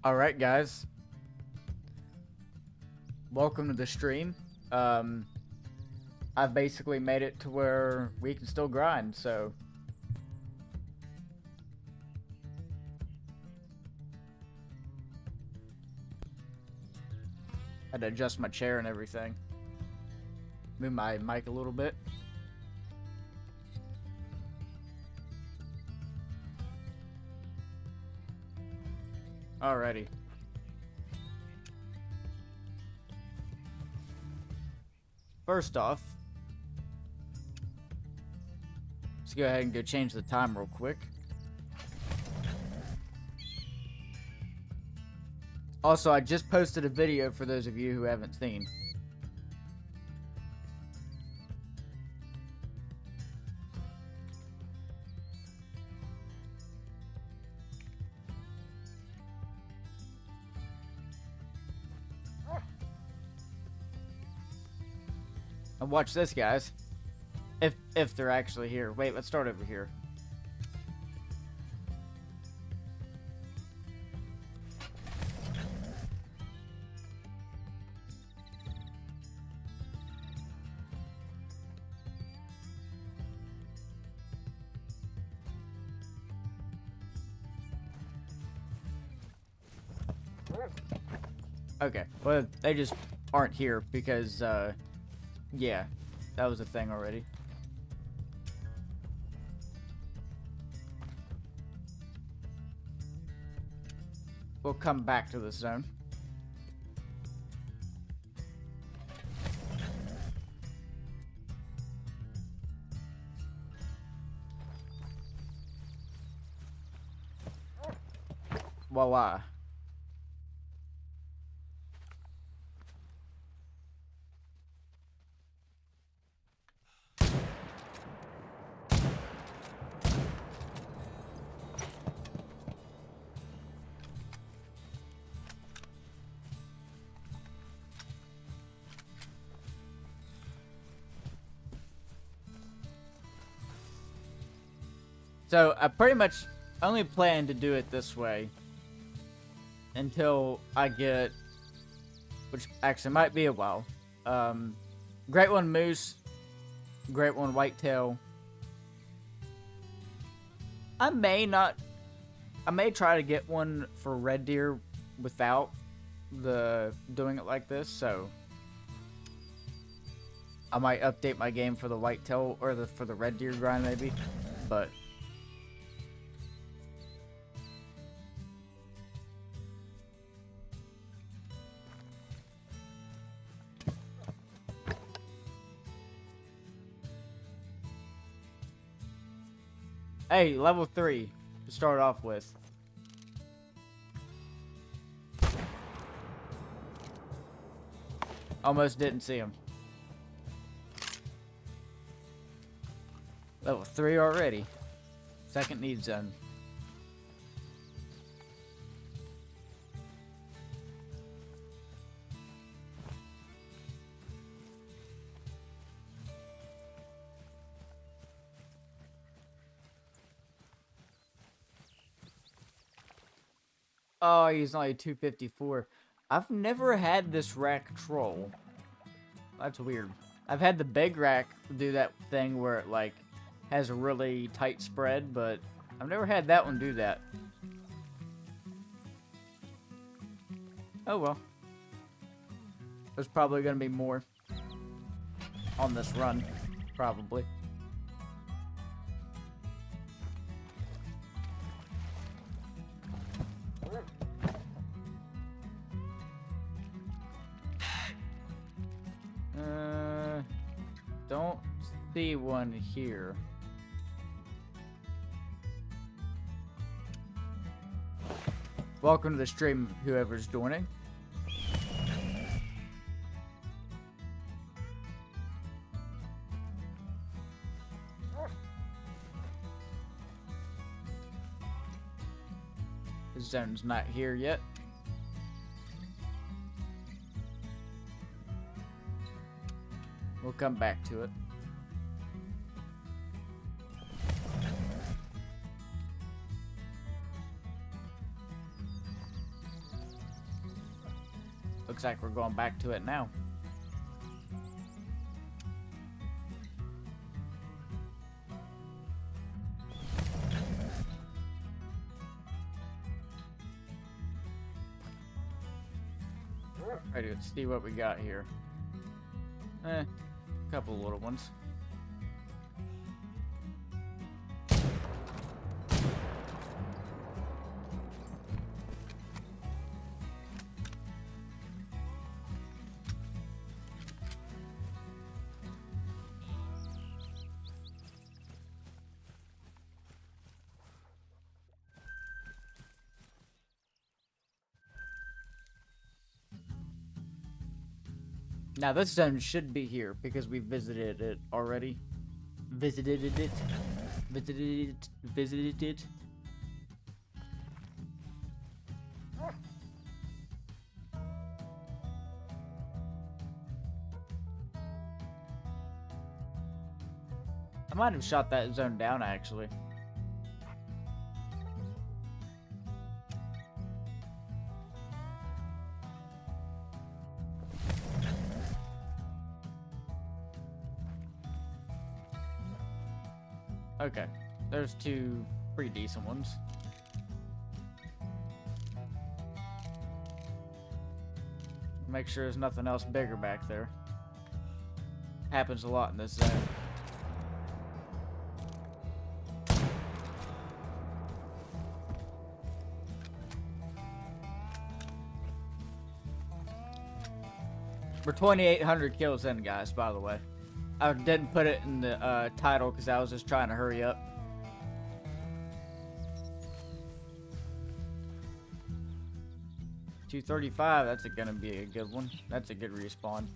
Alright guys, welcome to the stream. I've basically made it to where we can still grind, so I had to adjust my chair and everything. Move my mic a little bit. Alrighty. First off, let's go ahead and go change the time real quick. Also, I just posted a video for those of you who haven't seen. And watch this, guys. If they're actually here. Wait, let's start over here. Okay, well, they just aren't here because, yeah, that was a thing already. We'll come back to this zone. Voila. So, I pretty much only plan to do it this way until I get, which actually might be a while, Great One Moose, Great One Whitetail. I may try to get one for red deer without doing it like this, so I might update my game for the whitetail, or for the red deer grind maybe, but hey, level 3 to start off with. Almost didn't see him. Level 3 already. Second need zone. Oh, he's only 254. I've never had this rack troll. That's weird. I've had the big rack do that thing where it, like, has a really tight spread, but I've never had that one do that. Oh well. There's probably going to be more on this run. Probably. Don't see one here. Welcome to the stream, whoever's joining. The zone's not here yet. We'll come back to it. Looks like we're going back to it now. Alright, let's see what we got here. A couple little ones. Now this zone should be here because we visited it already. Visited it. I might have shot that zone down actually. Okay, there's two pretty decent ones. Make sure there's nothing else bigger back there. Happens a lot in this zone. We're 2,800 kills in, guys, by the way. I didn't put it in the title because I was just trying to hurry up. $235, that's gonna be a good one. That's a good respawn.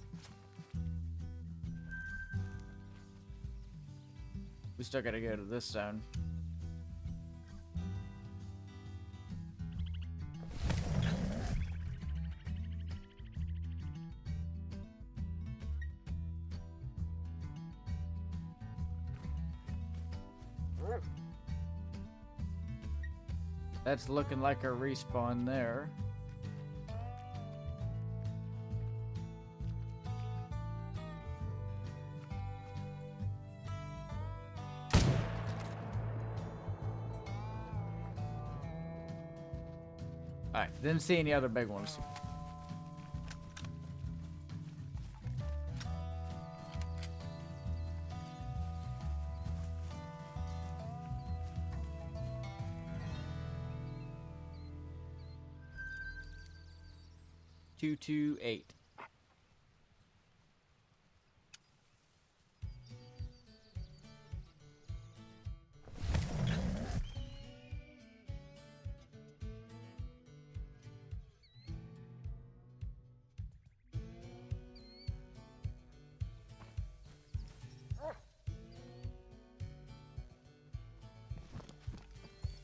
We still gotta go to this zone. That's looking like a respawn there. Alright, didn't see any other big ones. $228.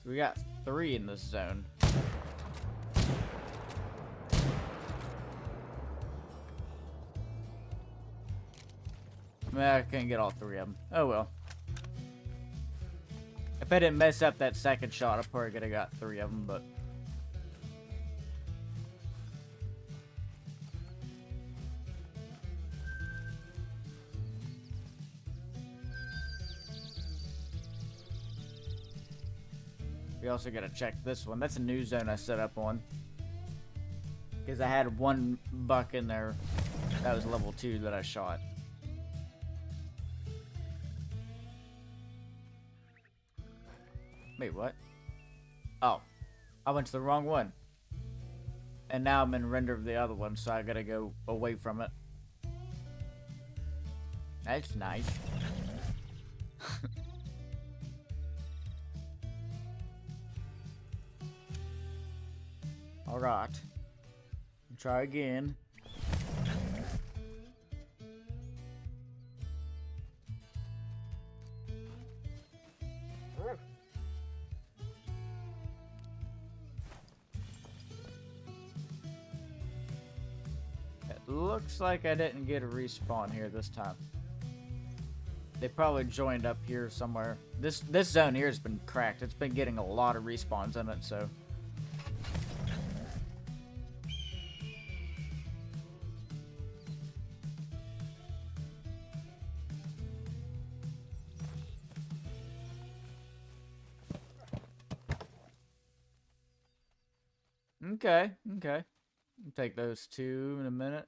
We got 3 in this zone. I couldn't get all 3 of them. Oh well. If I didn't mess up that second shot, I probably could have got 3 of them, but... We also gotta check this one. That's a new zone I set up on. Because I had 1 buck in there. That was level 2 that I shot. Wait, what? Oh. I went to the wrong one. And now I'm in render of the other one, so I gotta go away from it. That's nice. Alright. Try again. Looks like I didn't get a respawn here this time. They probably joined up here somewhere. This zone here has been cracked. It's been getting a lot of respawns in it, so. Okay, okay. I'll take those two in a minute.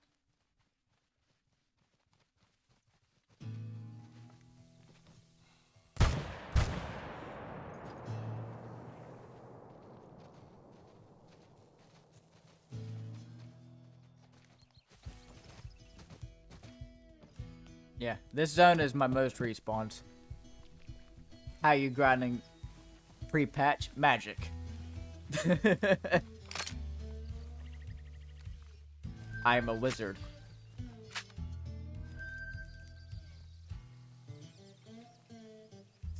Yeah, this zone is my most respawns. How you grinding pre-patch? Magic. I am a wizard.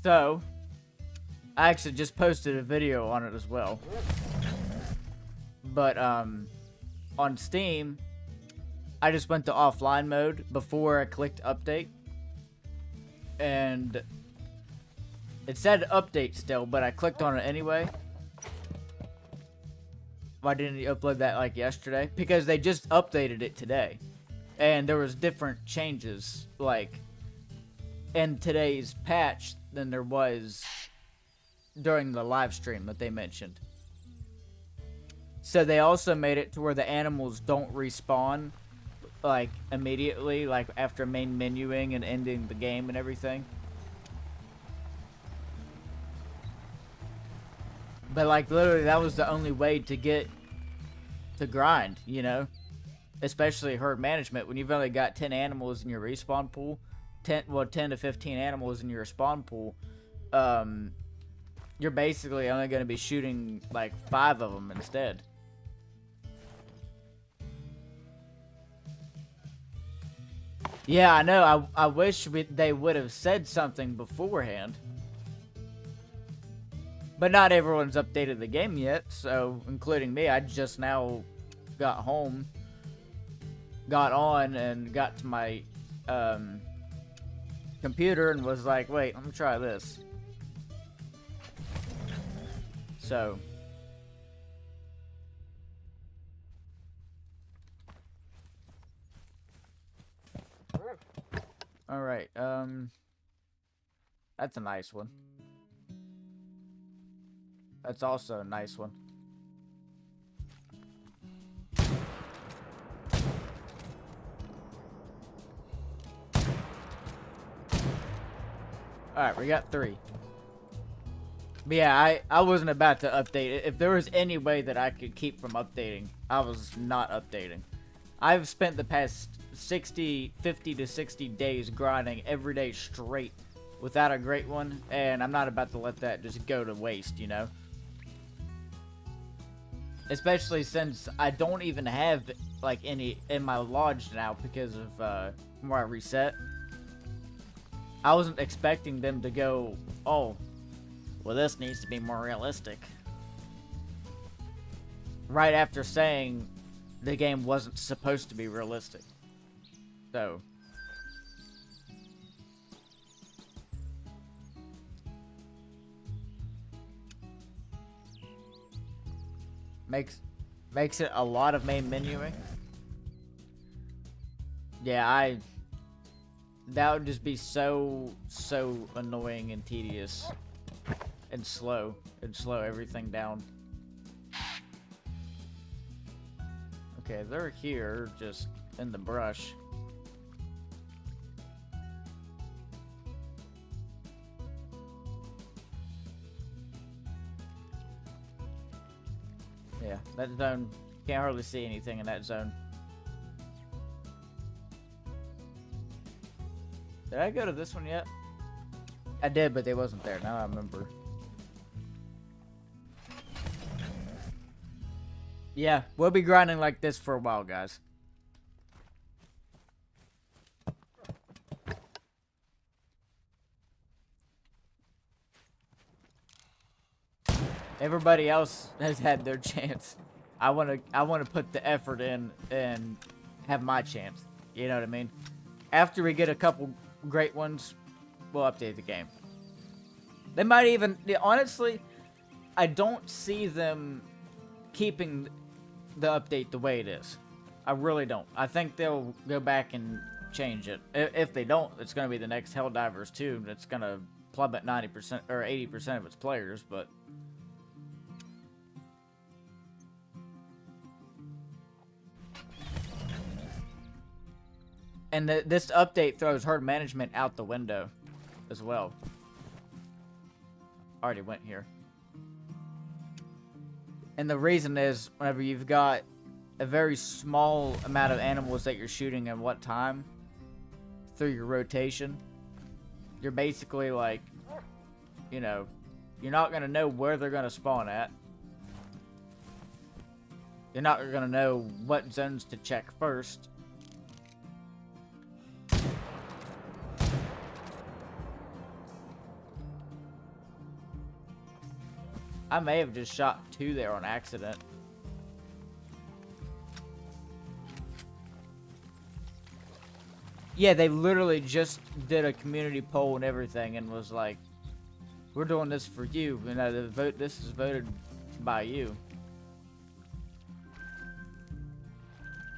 So, I actually just posted a video on it as well. But, on Steam, I just went to offline mode before I clicked update. And it said update still, but I clicked on it anyway. Why didn't you upload that like yesterday? Because they just updated it today. And there was different changes, like, in today's patch than there was during the live stream that they mentioned. So they also made it to where the animals don't respawn, like, immediately, like, after main menuing and ending the game and everything. But, like, literally, that was the only way to get to grind, you know? Especially herd management. When you've only got 10 animals in your respawn pool, 10 to 15 animals in your spawn pool, you're basically only going to be shooting, like, 5 of them instead. Yeah, I know. I wish they would have said something beforehand. But not everyone's updated the game yet, so, including me. I just now got home, got on, and got to my computer and was like, wait, let me try this. So. Alright, that's a nice one. That's also a nice one. Alright, we got 3. But yeah, I wasn't about to update it. If there was any way that I could keep from updating, I was not updating. I've spent the past 50 to 60 days grinding every day straight without a great one, and I'm not about to let that just go to waste, you know? Especially since I don't even have, like, any in my lodge now because of, where I reset. I wasn't expecting them to go, oh, well, this needs to be more realistic. Right after saying the game wasn't supposed to be realistic. So. Makes it a lot of main menuing. Yeah, that would just be so annoying and tedious and slow. It'd slow everything down. Okay, they're here, just in the brush. Yeah, that zone, can't hardly see anything in that zone. Did I go to this one yet? I did, but they wasn't there. Now I remember. Yeah, we'll be grinding like this for a while, guys. Everybody else has had their chance. I wanna put the effort in and have my chance. You know what I mean? After we get a couple great ones, we'll update the game. They might even, honestly, I don't see them keeping the update the way it is. I really don't. I think they'll go back and change it. If they don't, it's going to be the next Helldivers 2 that's going to plummet 90% or 80% of its players, but And this update throws herd management out the window as well. Already went here. And the reason is, whenever you've got a very small amount of animals that you're shooting at what time through your rotation, you're basically like, you know, you're not going to know where they're going to spawn at. You're not going to know what zones to check first. I may have just shot 2 there on accident. Yeah, they literally just did a community poll and everything and was like, we're doing this for you. You know, this is voted by you.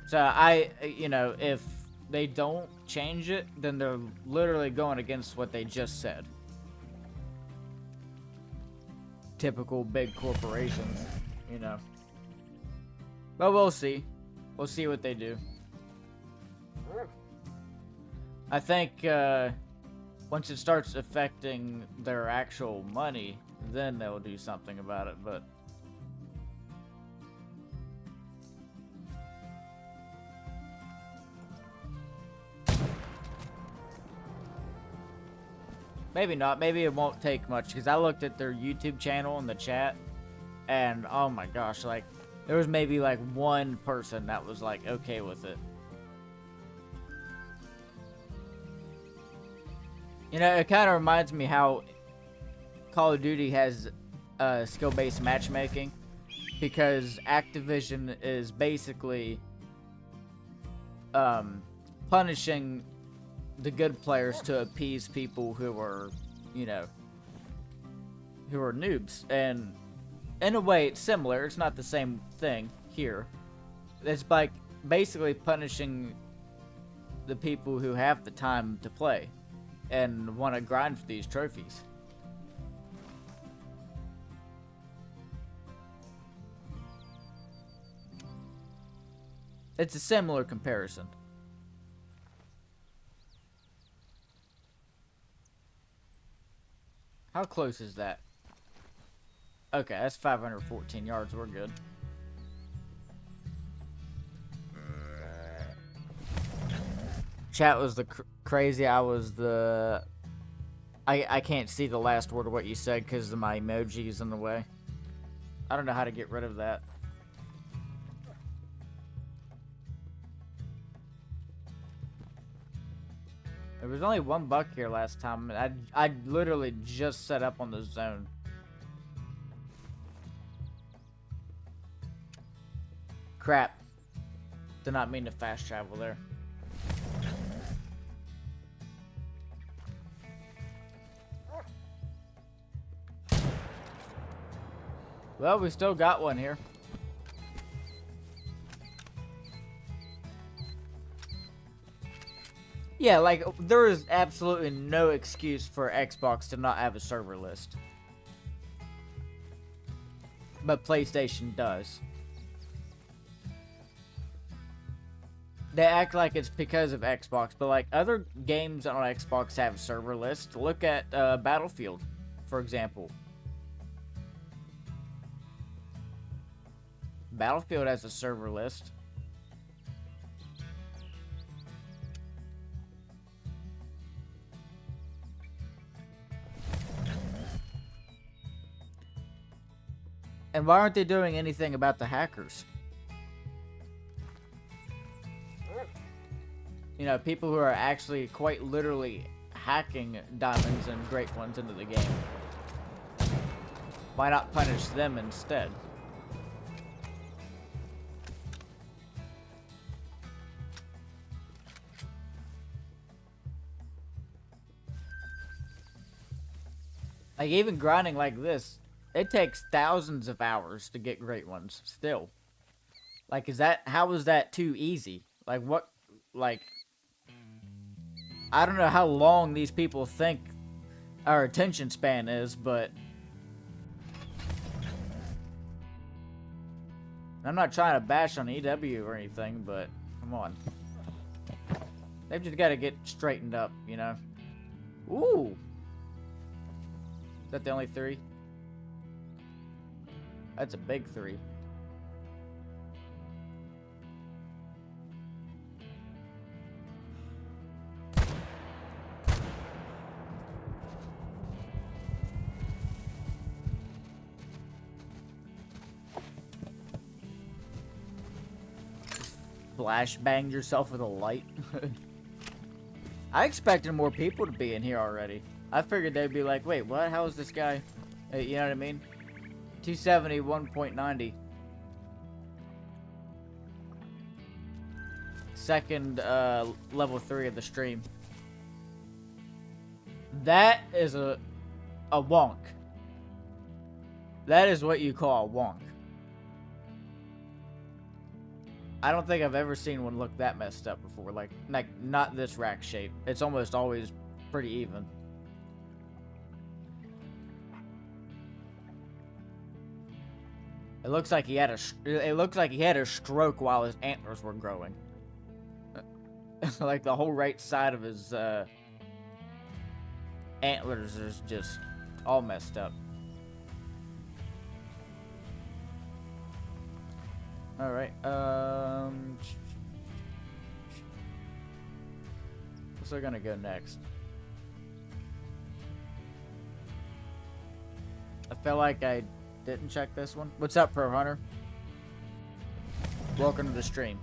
So you know, if they don't change it, then they're literally going against what they just said. Typical big corporations, you know. But we'll see. We'll see what they do. I think once it starts affecting their actual money, then they'll do something about it, but maybe not. Maybe it won't take much, because I looked at their YouTube channel in the chat, and oh my gosh, like, there was maybe like 1 person that was like okay with it. You know, it kind of reminds me how Call of Duty has skill-based matchmaking, because Activision is basically punishing the good players to appease people who are, you know, who are noobs. And in a way, it's similar. It's not the same thing here. It's like basically punishing the people who have the time to play and want to grind for these trophies. It's a similar comparison. How close is that? Okay, that's 514 yards. We're good. Chat was the crazy. I was the... I can't see the last word of what you said because of my emojis in the way. I don't know how to get rid of that. There was only 1 buck here last time. I literally just set up on the zone. Crap. Did not mean to fast travel there. Well, we still got one here. Yeah, like, there is absolutely no excuse for Xbox to not have a server list. But PlayStation does. They act like it's because of Xbox, but like, other games on Xbox have a server list. Look at Battlefield, for example. Battlefield has a server list. And why aren't they doing anything about the hackers? You know, people who are actually quite literally hacking diamonds and great ones into the game. Why not punish them instead? Like, even grinding like this, it takes thousands of hours to get great ones, still. Like, how is that too easy? Like, what, like, I don't know how long these people think our attention span is, but I'm not trying to bash on EW or anything, but come on. They've just got to get straightened up, you know? Ooh! Is that the only 3? That's a big 3. Flashbanged yourself with a light. I expected more people to be in here already. I figured they'd be like, wait, what? How is this guy? You know what I mean? 270, 1.90. Second, level 3 of the stream. That is a wonk. That is what you call a wonk. I don't think I've ever seen one look that messed up before. Like not this rack shape. It's almost always pretty even. It looks like he had a stroke while his antlers were growing. Like the whole right side of his antlers is just all messed up. All right. What's I gonna go next? I feel like I didn't check this one. What's up, Pro Hunter? Welcome to the stream.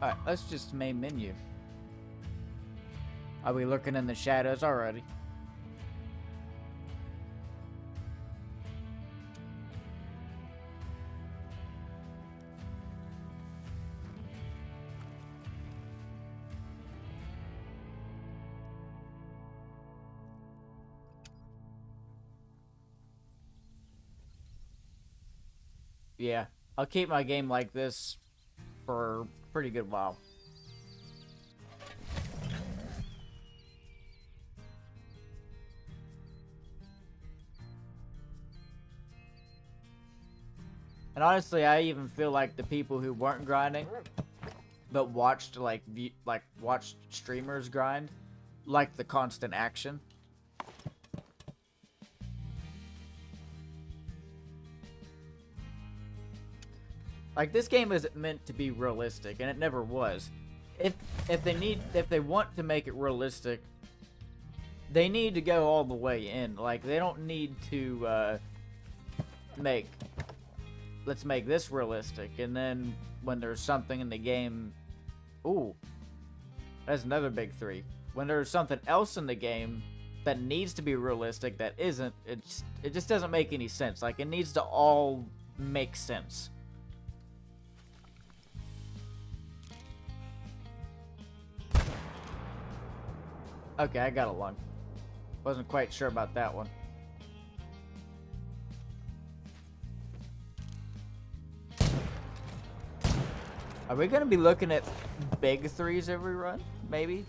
Alright, let's just main menu. Are we looking in the shadows already? Yeah, I'll keep my game like this for a pretty good while. And honestly, I even feel like the people who weren't grinding, but watched watched streamers grind, like the constant action. Like, this game isn't meant to be realistic, and it never was. If they want to make it realistic, they need to go all the way in. Like, they don't need to let's make this realistic, and then when there's something in the game, ooh, that's another big 3. When there's something else in the game that needs to be realistic that isn't, it just doesn't make any sense. Like, it needs to all make sense. Okay, I got a lung. Wasn't quite sure about that one. Are we gonna be looking at big 3s every run? Maybe?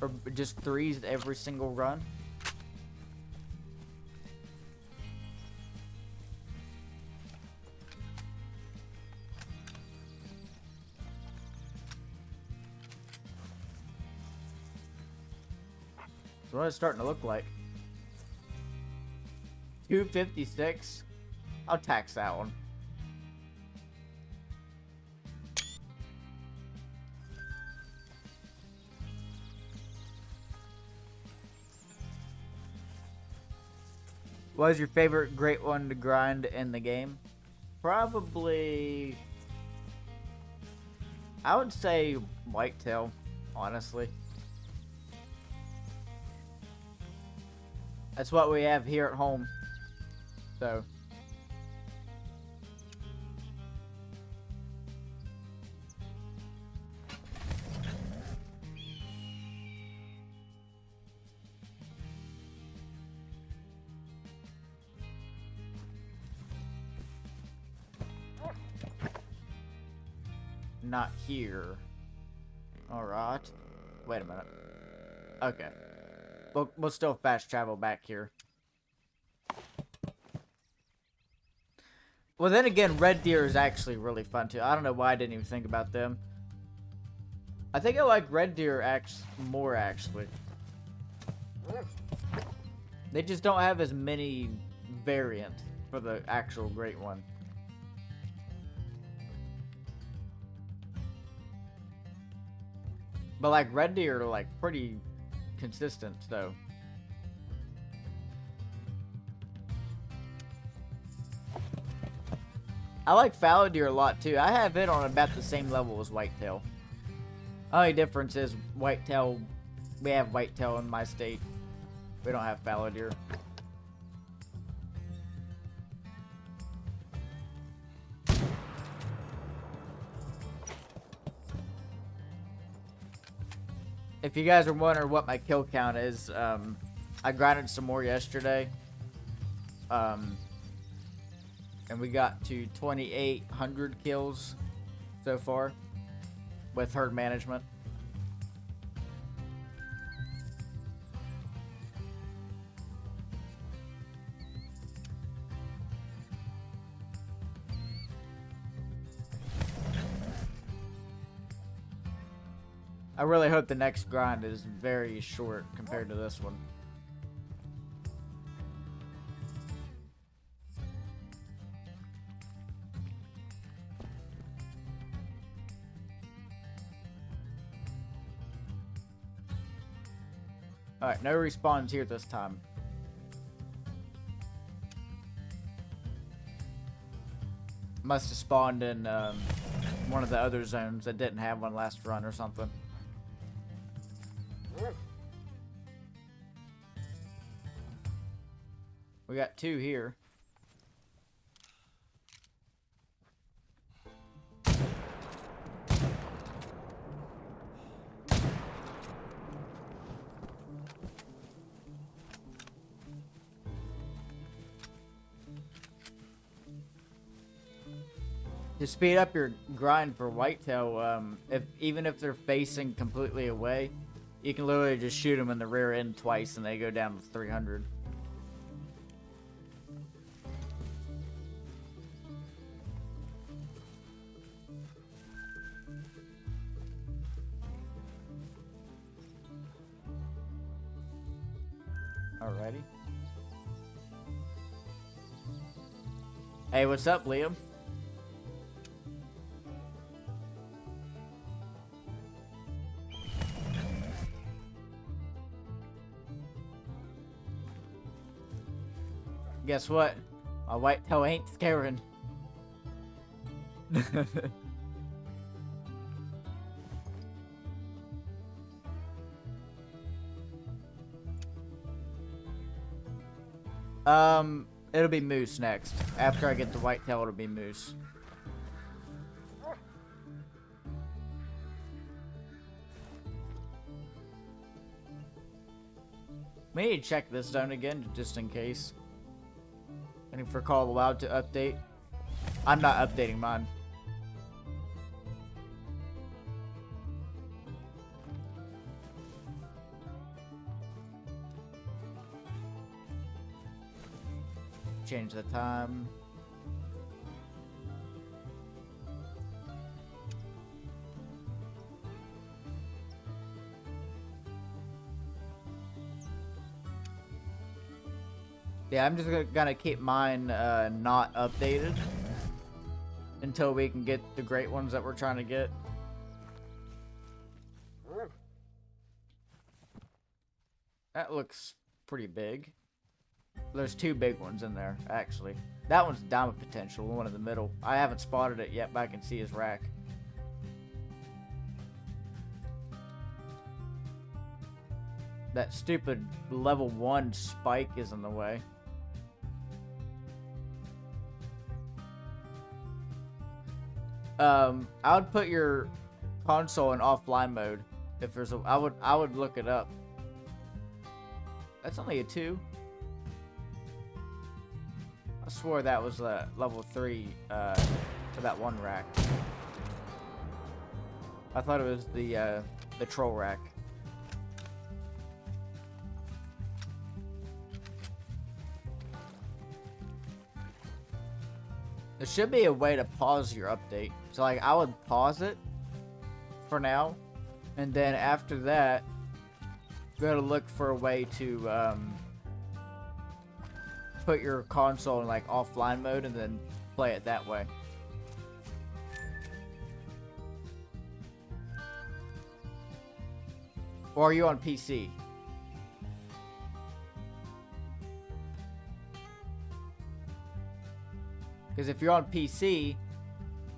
Or just 3s every single run? That's what it's starting to look like. 256. I'll tax that one. What was your favorite great one to grind in the game? Probably, I would say Whitetail, honestly. That's what we have here at home. So. not here. Alright. Wait a minute. Okay. We'll still fast travel back here. Well, then again, red deer is actually really fun too. I don't know why I didn't even think about them. I think I like red deer more actually. They just don't have as many variants for the actual great one. But like red deer are like pretty consistent though. I like fallow deer a lot too. I have it on about the same level as whitetail. Only difference is whitetail, we have whitetail in my state. We don't have fallow deer. If you guys are wondering what my kill count is, I grinded some more yesterday. And we got to 2,800 kills so far with herd management. I really hope the next grind is very short compared to this one. Alright, no respawns here this time. Must have spawned in one of the other zones that didn't have one last run or something. We got 2 here. To speed up your grind for whitetail, even if they're facing completely away, you can literally just shoot them in the rear end twice and they go down to 300. Alrighty. Hey, what's up, Liam? Guess what? My whitetail ain't scaring. It'll be moose next. After I get the whitetail, it'll be moose. We need to check this zone again, just in case. Waiting for Call Aloud to update. I'm not updating mine. Change the time. Yeah, I'm just gonna keep mine not updated until we can get the great ones that we're trying to get. That looks pretty big. There's 2 big ones in there, actually. That one's diamond potential, the one in the middle. I haven't spotted it yet, but I can see his rack. That stupid level 1 spike is in the way. I would put your console in offline mode. If there's a, I would look it up. That's only a 2. I swore that was level 3 for that one rack. I thought it was the troll rack. There should be a way to pause your update. So like I would pause it for now, and then after that, go to look for a way to put your console in like offline mode and then play it that way. Or are you on PC? Because if you're on PC,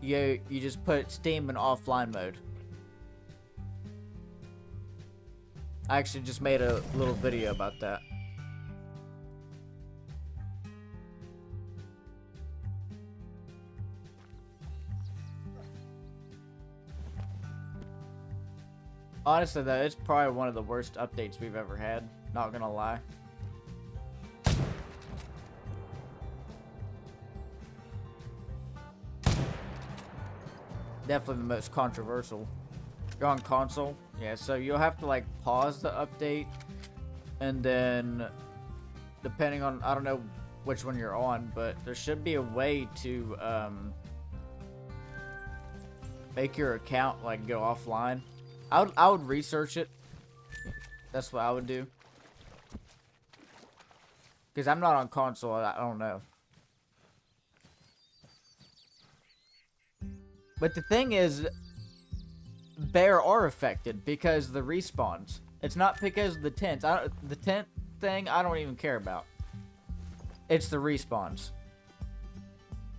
you just put Steam in offline mode. I actually just made a little video about that. Honestly though, it's probably one of the worst updates we've ever had. Not gonna lie. Definitely the most controversial. You're on console? Yeah, so you'll have to like pause the update, and then depending on, I don't know which one you're on, but there should be a way to make your account like go offline. I would research it. That's what I would do. Because I'm not on console, I don't know. But the thing is, Bear are affected because the respawns. It's not because of the tents. The tent thing, I don't even care about. It's the respawns.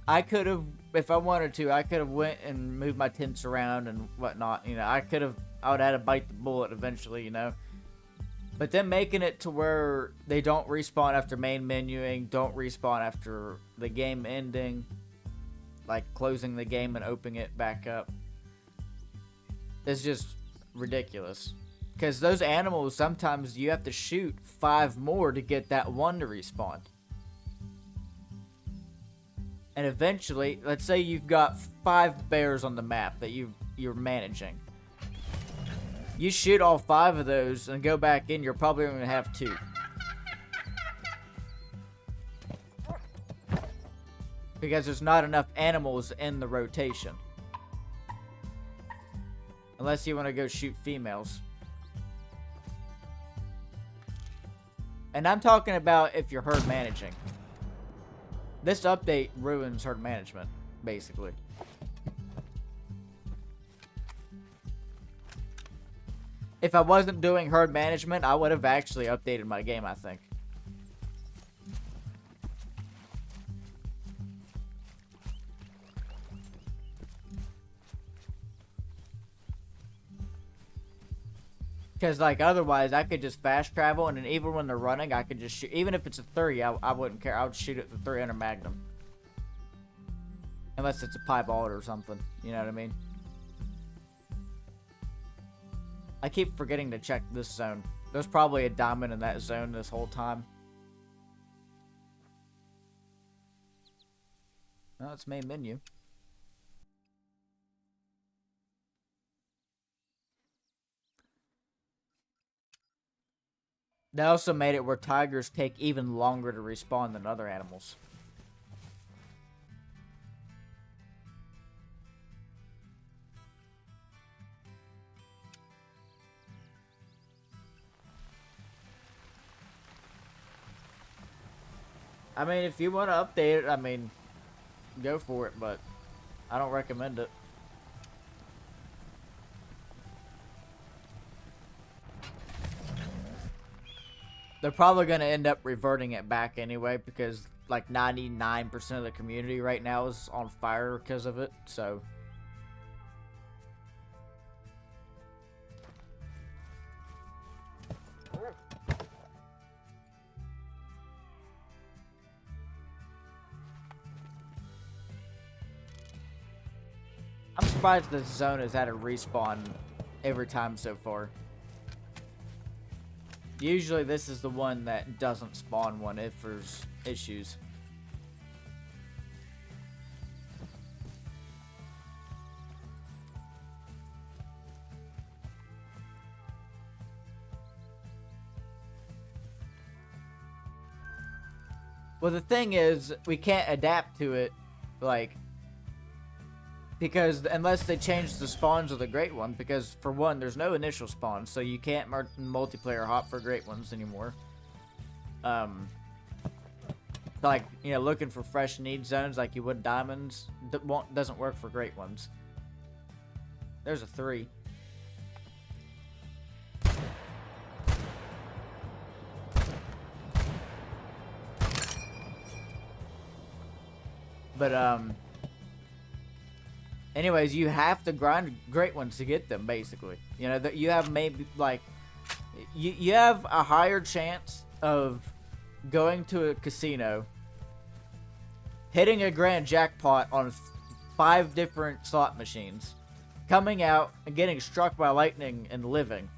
I could have, if I wanted to, I could have went and moved my tents around and whatnot. You know, I would have to bite the bullet eventually, you know. But then making it to where they don't respawn after main menuing, don't respawn after the game ending, like closing the game and opening it back up, it's just ridiculous. Because those animals, sometimes you have to shoot 5 more to get that one to respawn. And eventually, let's say you've got 5 bears on the map that you're managing. You shoot all 5 of those and go back in, you're probably going to have 2. Because there's not enough animals in the rotation. Unless you want to go shoot females. And I'm talking about if you're herd managing. This update ruins herd management, basically. If I wasn't doing herd management, I would have actually updated my game, I think. Because, like, otherwise, I could just fast travel, and then even when they're running, I could just shoot. Even if it's a 30, I wouldn't care. I would shoot it with the 300 Magnum. Unless it's a piebald or something. You know what I mean? I keep forgetting to check this zone. There's probably a diamond in that zone this whole time. No, it's main menu. They also made it where tigers take even longer to respawn than other animals. I mean, if you want to update it, I mean, go for it, but I don't recommend it. They're probably going to end up reverting it back anyway, because like 99% of the community right now is on fire because of it, so. I'm surprised this zone has had a respawn every time so far. Usually this is the one that doesn't spawn one if there's issues. Well, the thing is, we can't adapt to it, like, because unless they change the spawns of the great one, because for one, there's no initial spawn, so you can't multiplayer hop for great ones anymore. Like, you know, looking for fresh need zones like you would diamonds doesn't work for great ones. There's a 3. But, anyways, you have to grind great ones to get them, basically. You know, that you have maybe, like, you have a higher chance of going to a casino, hitting a grand jackpot on 5 different slot machines, coming out and getting struck by lightning and living,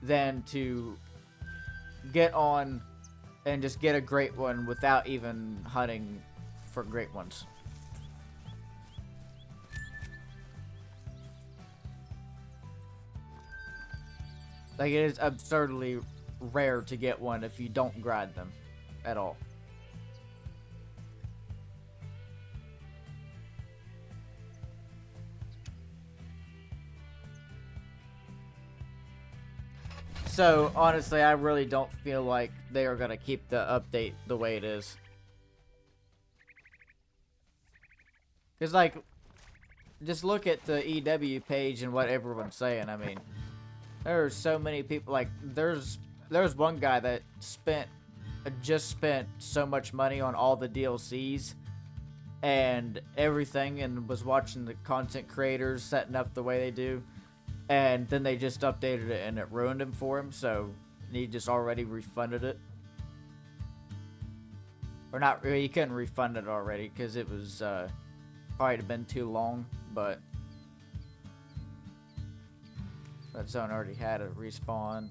than to get on and just get a great one without even hunting for great ones. Like, it is absurdly rare to get one if you don't grind them at all. So, honestly, I really don't feel like they are going to keep the update the way it is. Because, like, just look at the EW page and what everyone's saying. I mean, there are so many people, like, there's one guy that just spent so much money on all the DLCs and everything, and was watching the content creators setting up the way they do, and then they just updated it and it ruined him for him, so he just already refunded it. Or not really, he couldn't refund it already because it was probably have been too long, but that zone already had a respawn.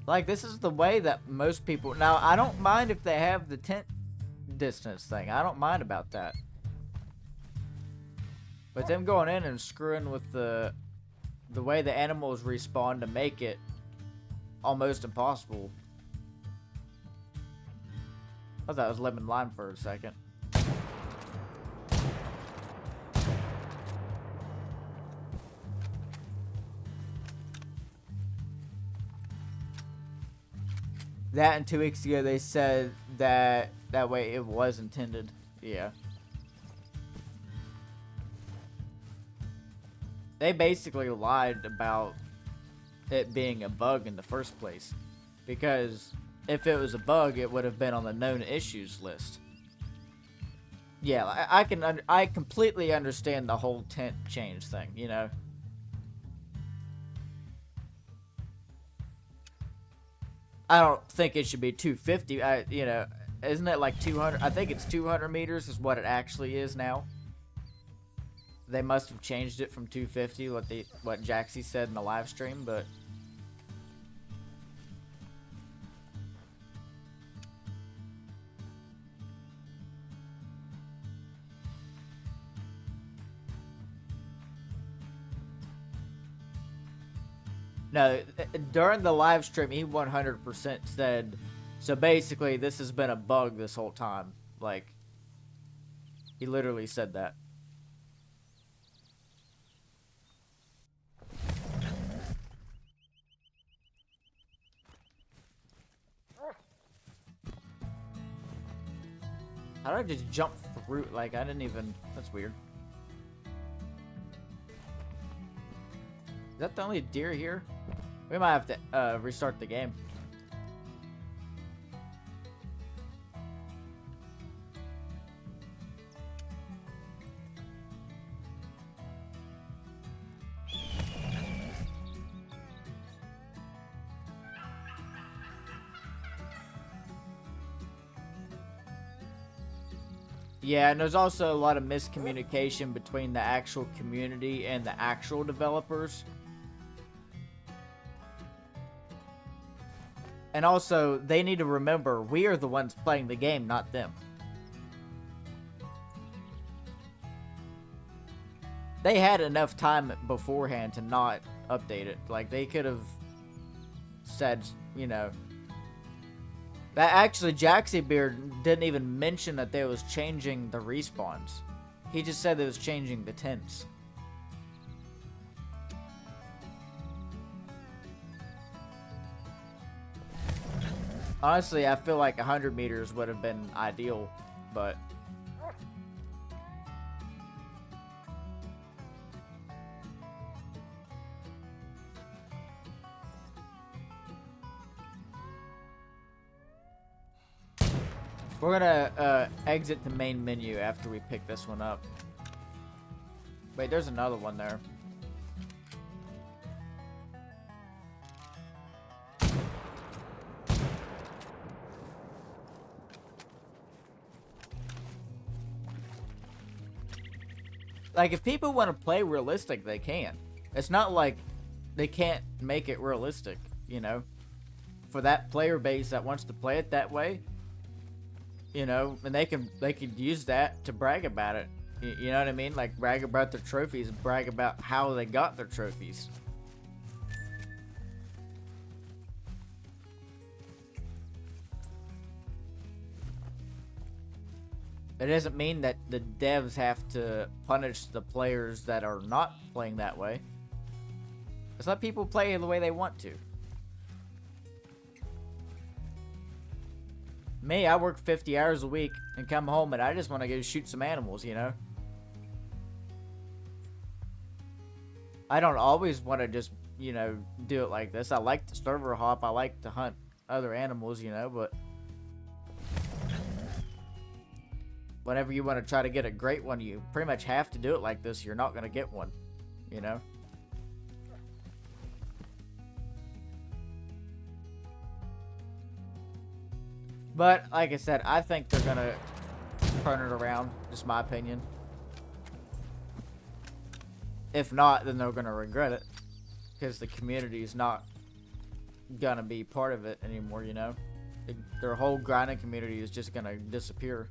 Like, this is the way that most people... Now, I don't mind if they have the tent distance thing. I don't mind about that. But them going in and screwing with the way the animals respawn to make it almost impossible. I thought it was lemon lime for a second. That, and 2 weeks ago they said that way it was intended. Yeah. They basically lied about it being a bug in the first place. Because if it was a bug, it would have been on the known issues list. Yeah, I completely understand the whole tent change thing, you know. I don't think it should be 250. You know, isn't it like 200? I think it's 200 meters is what it actually is now. They must have changed it from 250, what Jaxie said in the live stream, but no, during the live stream, he 100% said, so basically this has been a bug this whole time. Like, he literally said that. How did I just jump through? Like, I didn't even... That's weird. Is that the only deer here? We might have to restart the game. Yeah, and there's also a lot of miscommunication between the actual community and the actual developers. And also, they need to remember, we are the ones playing the game, not them. They had enough time beforehand to not update it. Like, they could have said, you know, that actually Jaxie Beard didn't even mention that they was changing the respawns. He just said they was changing the tents. Honestly, I feel like 100 meters would have been ideal, but we're gonna exit the main menu after we pick this one up. Wait, there's another one there. Like, if people want to play realistic, they can. It's not like they can't make it realistic, you know? For that player base that wants to play it that way, you know, and they could use that to brag about it. You know what I mean? Like, brag about their trophies, brag about how they got their trophies. It doesn't mean that the devs have to punish the players that are not playing that way. Just let people play the way they want to. Me, I work 50 hours a week and come home and I just want to go shoot some animals, you know? I don't always want to just, you know, do it like this. I like to server hop. I like to hunt other animals, you know, but whenever you want to try to get a great one, you pretty much have to do it like this. You're not going to get one, you know? But, like I said, I think they're going to turn it around. Just my opinion. If not, then they're going to regret it. Because the community is not going to be part of it anymore, you know? Their whole grinding community is just going to disappear.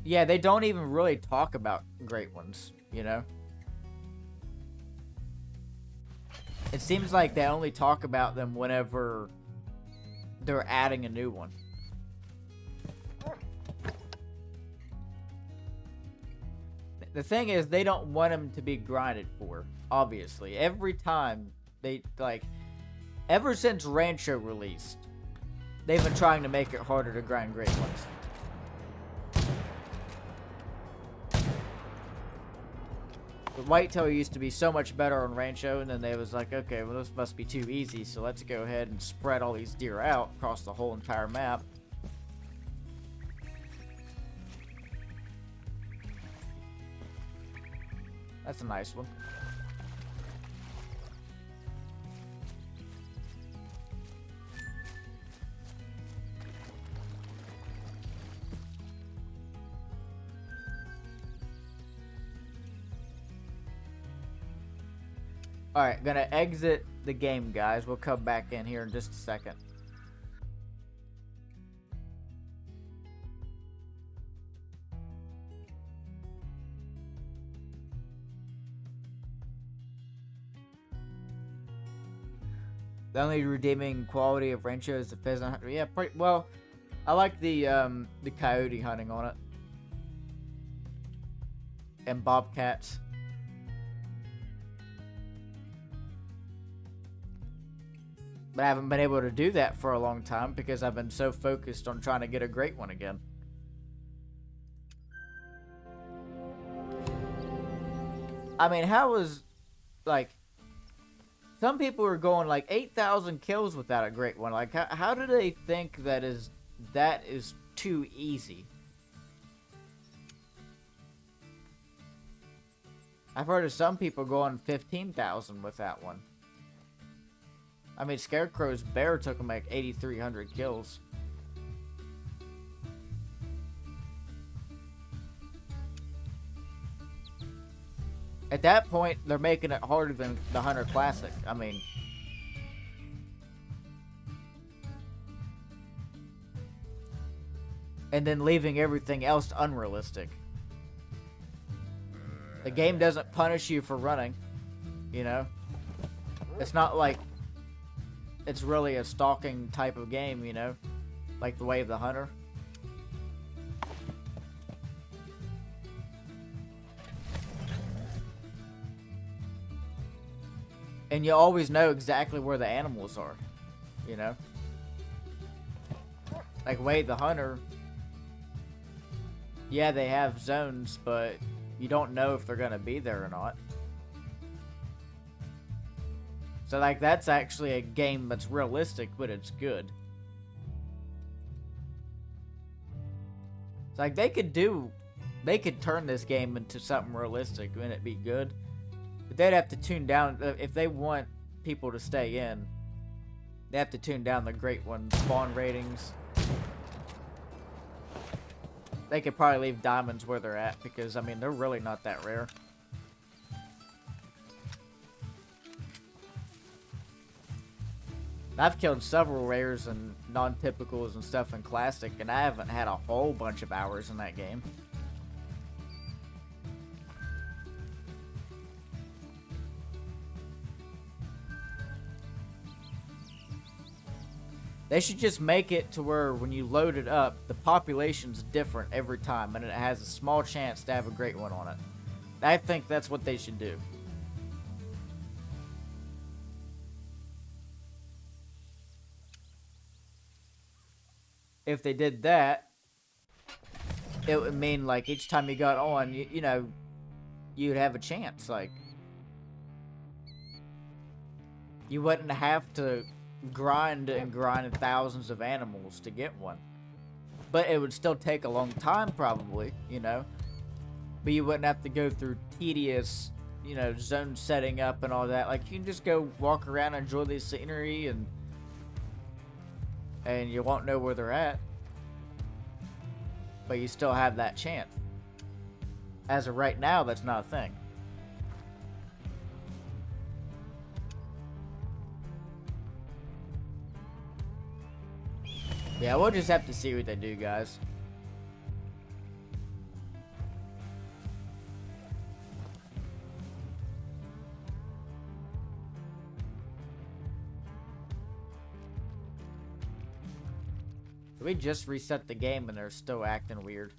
Yeah, they don't even really talk about great ones, you know? It seems like they only talk about them whenever they're adding a new one. The thing is, they don't want them to be grinded for, obviously. Every time they, like, ever since Rancho released, they've been trying to make it harder to grind great ones. The whitetail used to be so much better on Rancho, and then they was like, okay, well, this must be too easy, so let's go ahead and spread all these deer out across the whole entire map. That's a nice one. Alright, gonna exit the game, guys. We'll come back in here in just a second. The only redeeming quality of Rancho is the pheasant hunter. Yeah, pretty well. I like the coyote hunting on it. And bobcats. But I haven't been able to do that for a long time because I've been so focused on trying to get a great one again. I mean, how was, like, some people are going like 8,000 kills without a great one. Like, how do they think that is too easy? I've heard of some people going 15,000 without one. I mean, Scarecrow's bear took him like 8,300 kills. At that point, they're making it harder than the Hunter Classic. I mean, and then leaving everything else unrealistic. The game doesn't punish you for running, you know? It's not like it's really a stalking type of game, you know? Like the Way of the Hunter. And you always know exactly where the animals are, you know? Like Way of the Hunter, yeah, they have zones, but you don't know if they're gonna be there or not. So, like, that's actually a game that's realistic, but it's good. It's like, they could turn this game into something realistic and it'd be good. But they'd have to tune down, if they want people to stay in, they have to tune down the Great One spawn ratings. They could probably leave diamonds where they're at, because, I mean, they're really not that rare. I've killed several rares and non-typicals and stuff in Classic, and I haven't had a whole bunch of hours in that game. They should just make it to where when you load it up, the population's different every time, and it has a small chance to have a Great One on it. I think that's what they should do. If they did that, it would mean, like, each time you got on, you know, you'd have a chance. Like, you wouldn't have to grind thousands of animals to get one. But it would still take a long time, probably, you know. But you wouldn't have to go through tedious, you know, zone setting up and all that. Like, you can just go walk around and enjoy the scenery, and you won't know where they're at. But you still have that chance. As of right now, that's not a thing. Yeah, we'll just have to see what they do, guys. We just reset the game and they're still acting weird.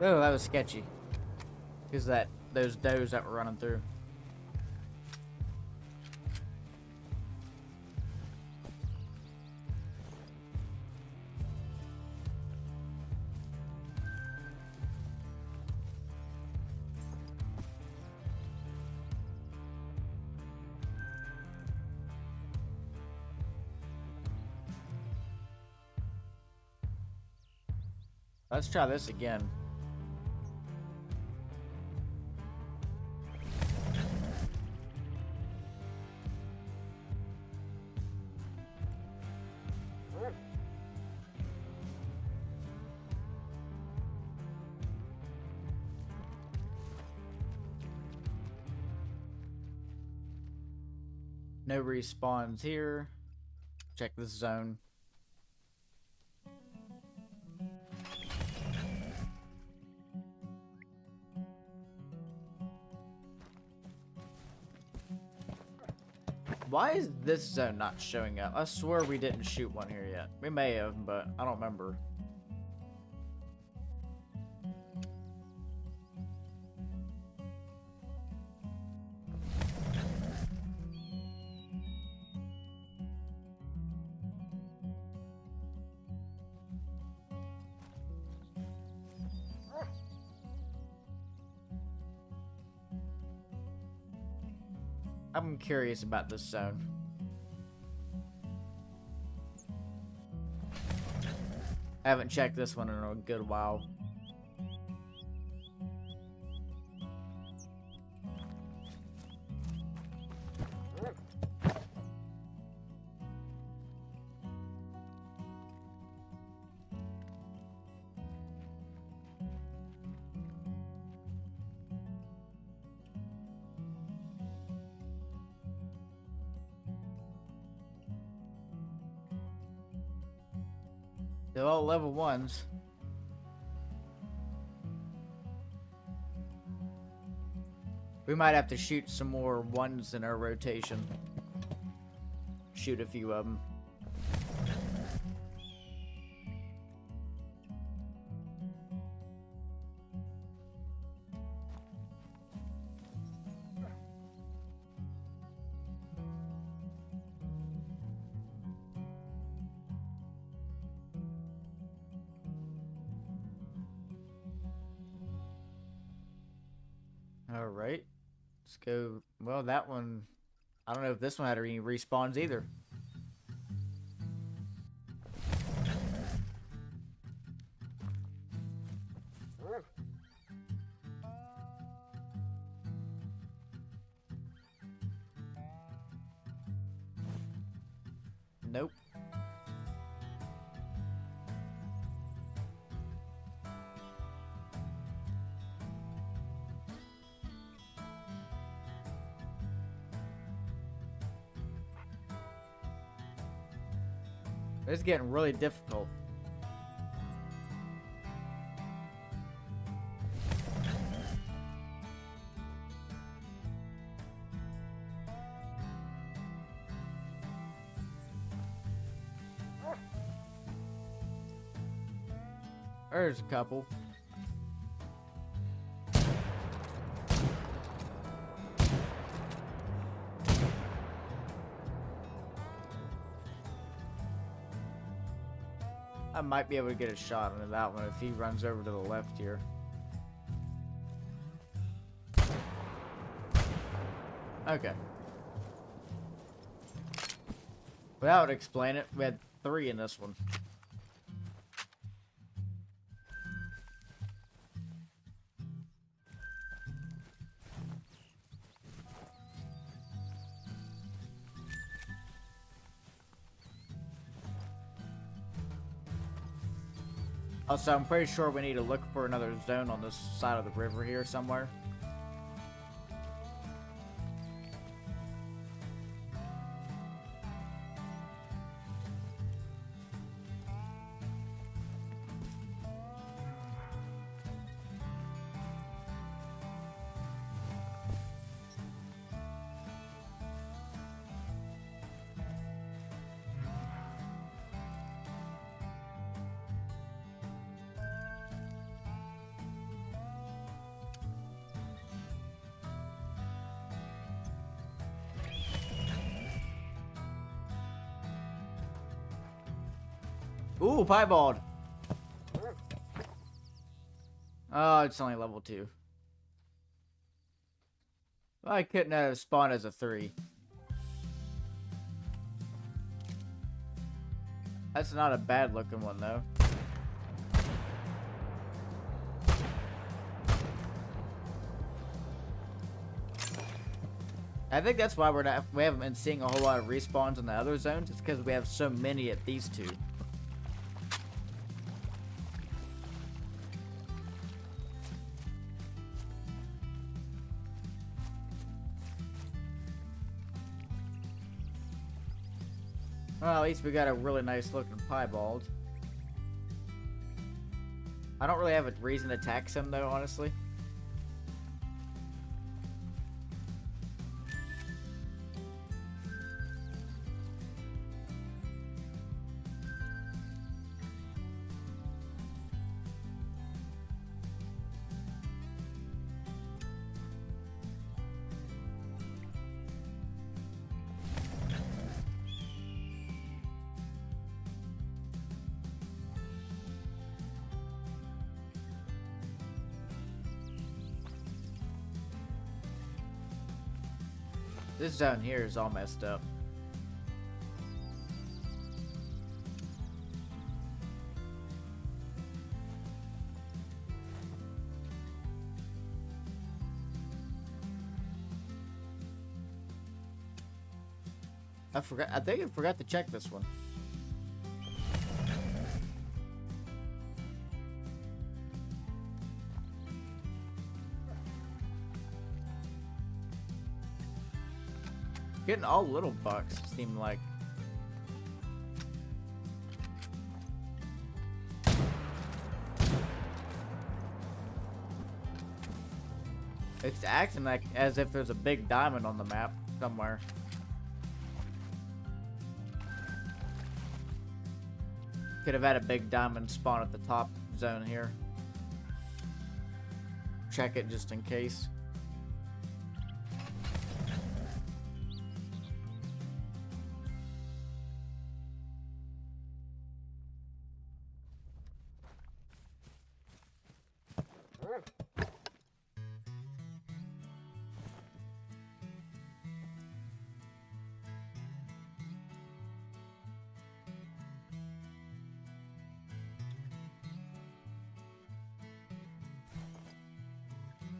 Oh, that was sketchy. Is that those does that were running through? Let's try this again. No respawns here. Check this zone. Why is this zone not showing up? I swear we didn't shoot one here yet. We may have, but I don't remember. I'm curious about this zone. I haven't checked this one in a good while. They're all level 1s. We might have to shoot some more 1s in our rotation. Shoot a few of them. Alright. Let's go. Well, that one... I don't know if this one had any respawns either. Nope. It's getting really difficult. There's a couple. I might be able to get a shot into that one if he runs over to the left here. Okay. Without explaining it, we had 3 in this one. Also, I'm pretty sure we need to look for another zone on this side of the river here somewhere. Ooh, piebald. Oh, it's only level 2. I couldn't have spawned as a 3. That's not a bad looking one though. I think that's why we haven't been seeing a whole lot of respawns in the other zones. It's because we have so many at these 2. Well, at least we got a really nice looking piebald. I don't really have a reason to tax him though, honestly. This zone here is all messed up. I think I forgot to check this one. Getting all little bucks, seem like. It's acting like as if there's a big diamond on the map somewhere. Could have had a big diamond spawn at the top zone here. Check it just in case.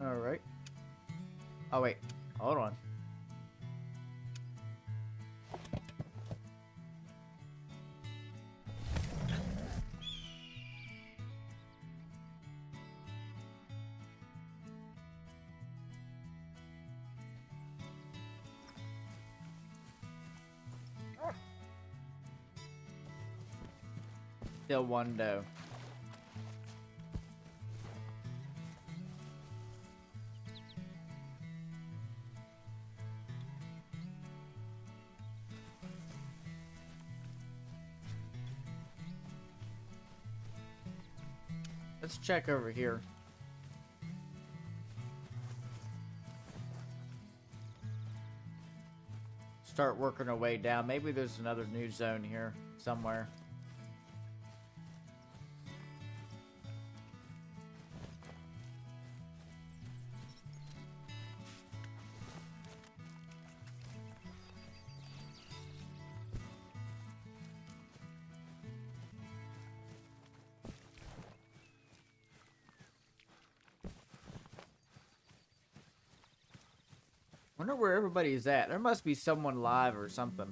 Alright. Oh, wait. Hold on. Still one doe. Let's check over here. Start working our way down. Maybe there's another new zone here somewhere. Wonder where everybody's at. There must be someone live or something.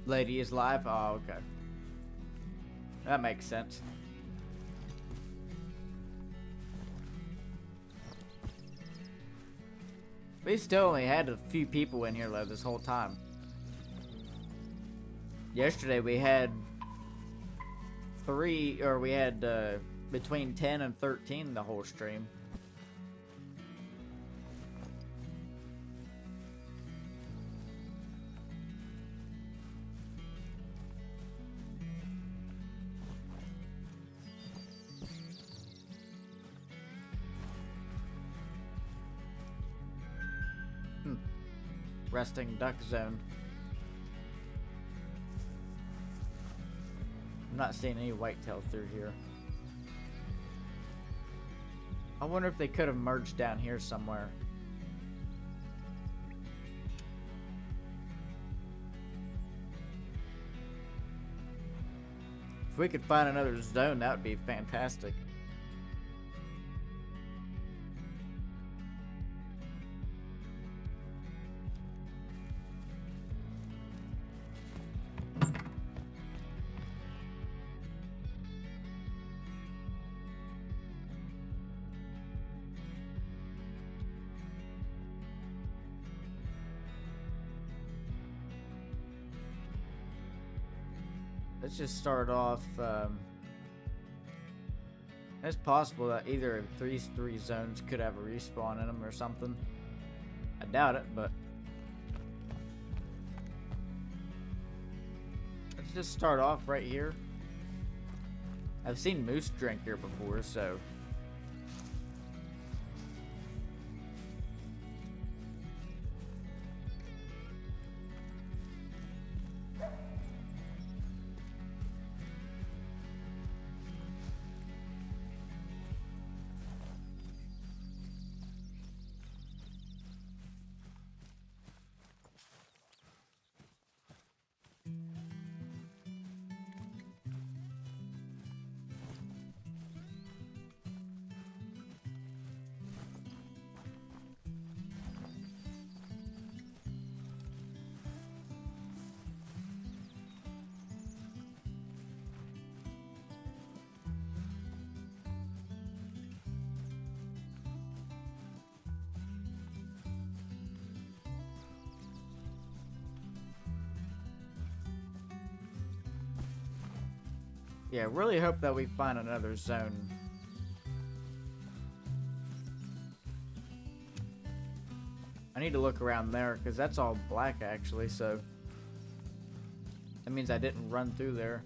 Lady is live? Oh, okay. That makes sense. We still only had a few people in here though this whole time. Yesterday we had between 10 and 13 the whole stream. Resting duck zone. I'm not seeing any whitetail through here. I wonder if they could have merged down here somewhere. If we could find another zone, that would be fantastic. Let's just start off. It's possible that either of these three zones could have a respawn in them or something. I doubt it, but let's just start off right here. I've seen moose drink here before, so Yeah, really hope that we find another zone. I need to look around there, because that's all black, actually, so... That means I didn't run through there.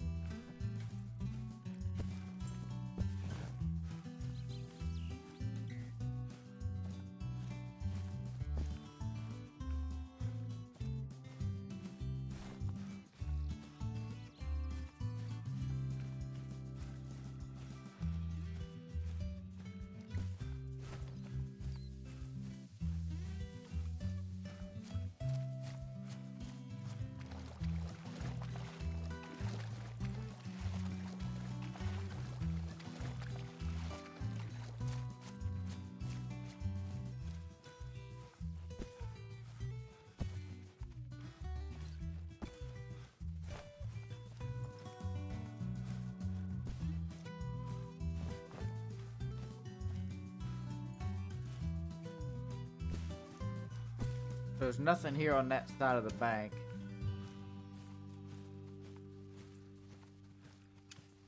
There's nothing here on that side of the bank.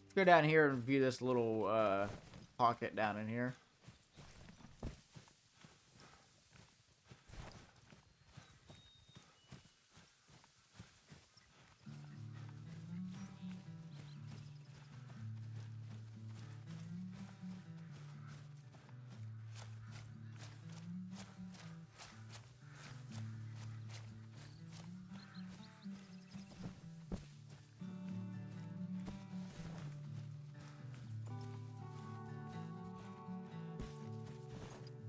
Let's go down here and view this little pocket down in here.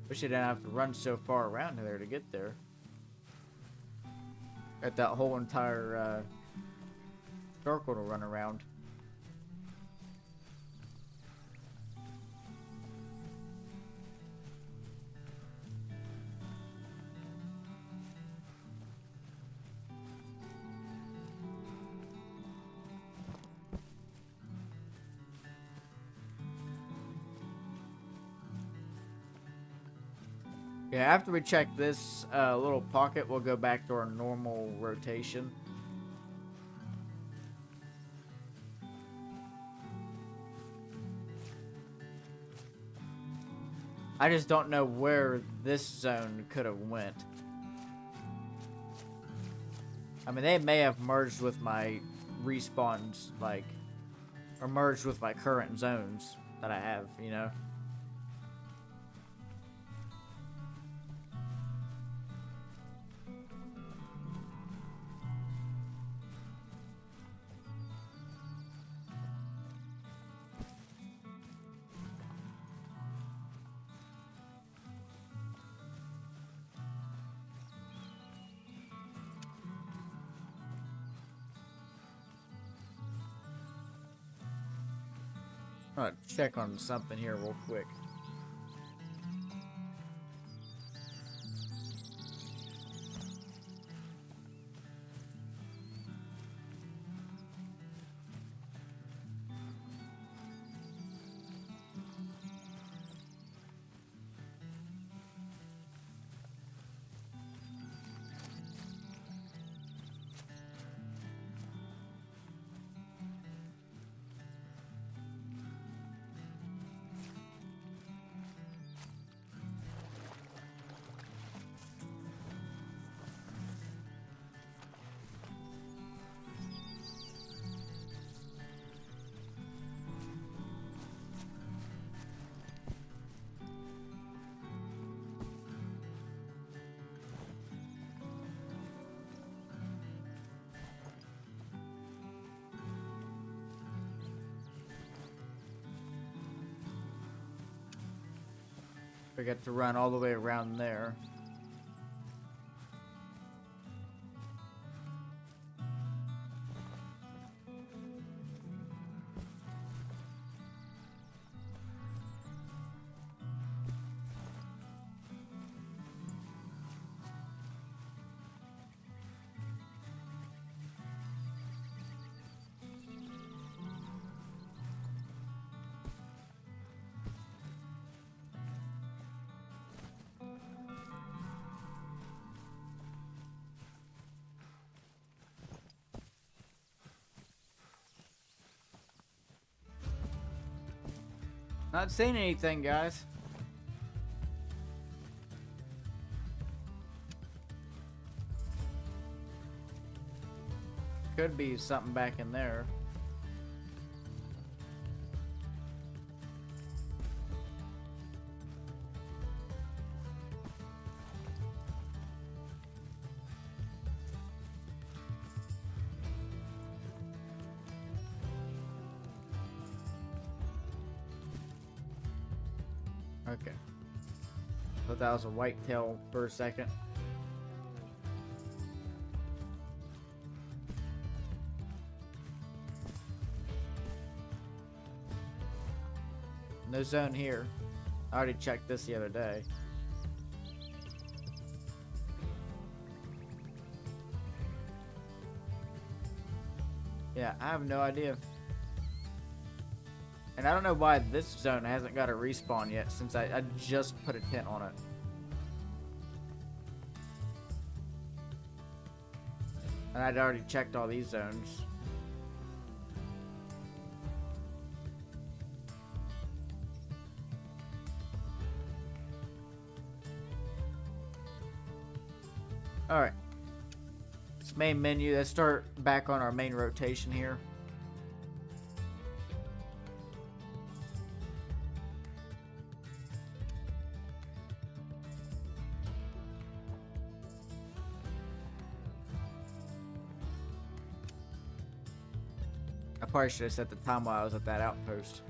Wish I didn't have to run so far around there to get there. Got that whole entire circle to run around. Yeah, after we check this little pocket, we'll go back to our normal rotation. I just don't know where this zone could have went. I mean, they may have merged with my respawns, like, or merged with my current zones that I have, you know? I'm gonna check on something here real quick. We got to run all the way around there. Not seeing anything, guys. Could be something back in there. Okay. Thought that was a whitetail for a second. No zone here. I already checked this the other day. Yeah, I have no idea. And I don't know why this zone hasn't got a respawn yet, since I just put a tent on it. And I'd already checked all these zones. Alright. This main menu, let's start back on our main rotation here. I probably should have set the time while I was at that outpost.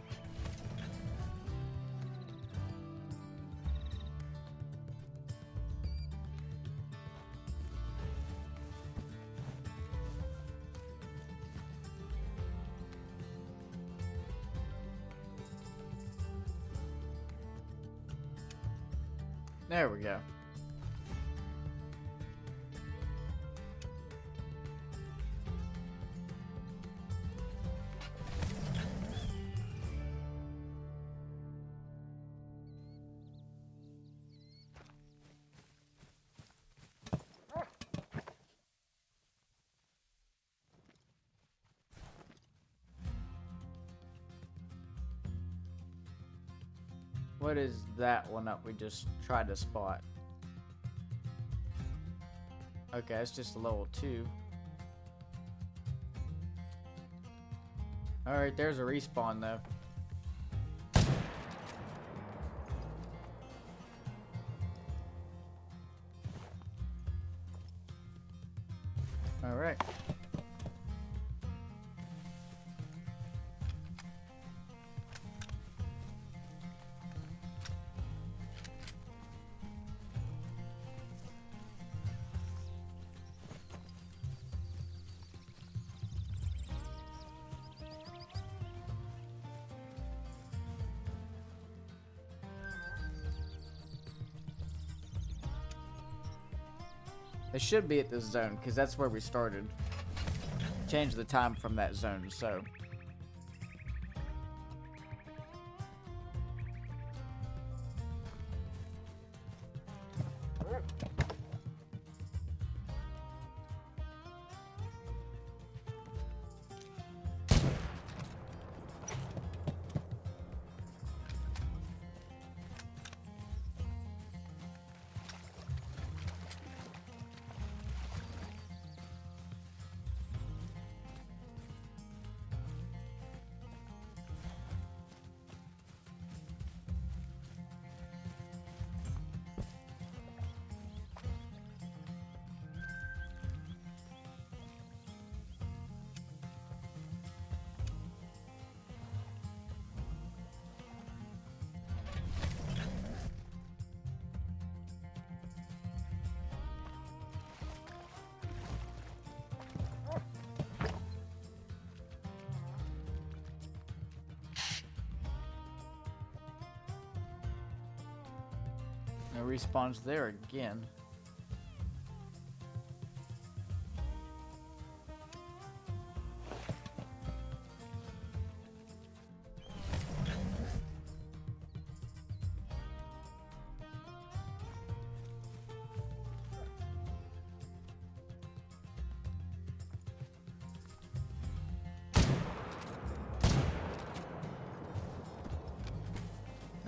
There we go. What is that one up we just tried to spot? Okay, it's just a level 2. Alright, there's a respawn though. Alright. It should be at this zone, because that's where we started. Change the time from that zone, so. It respawns there again.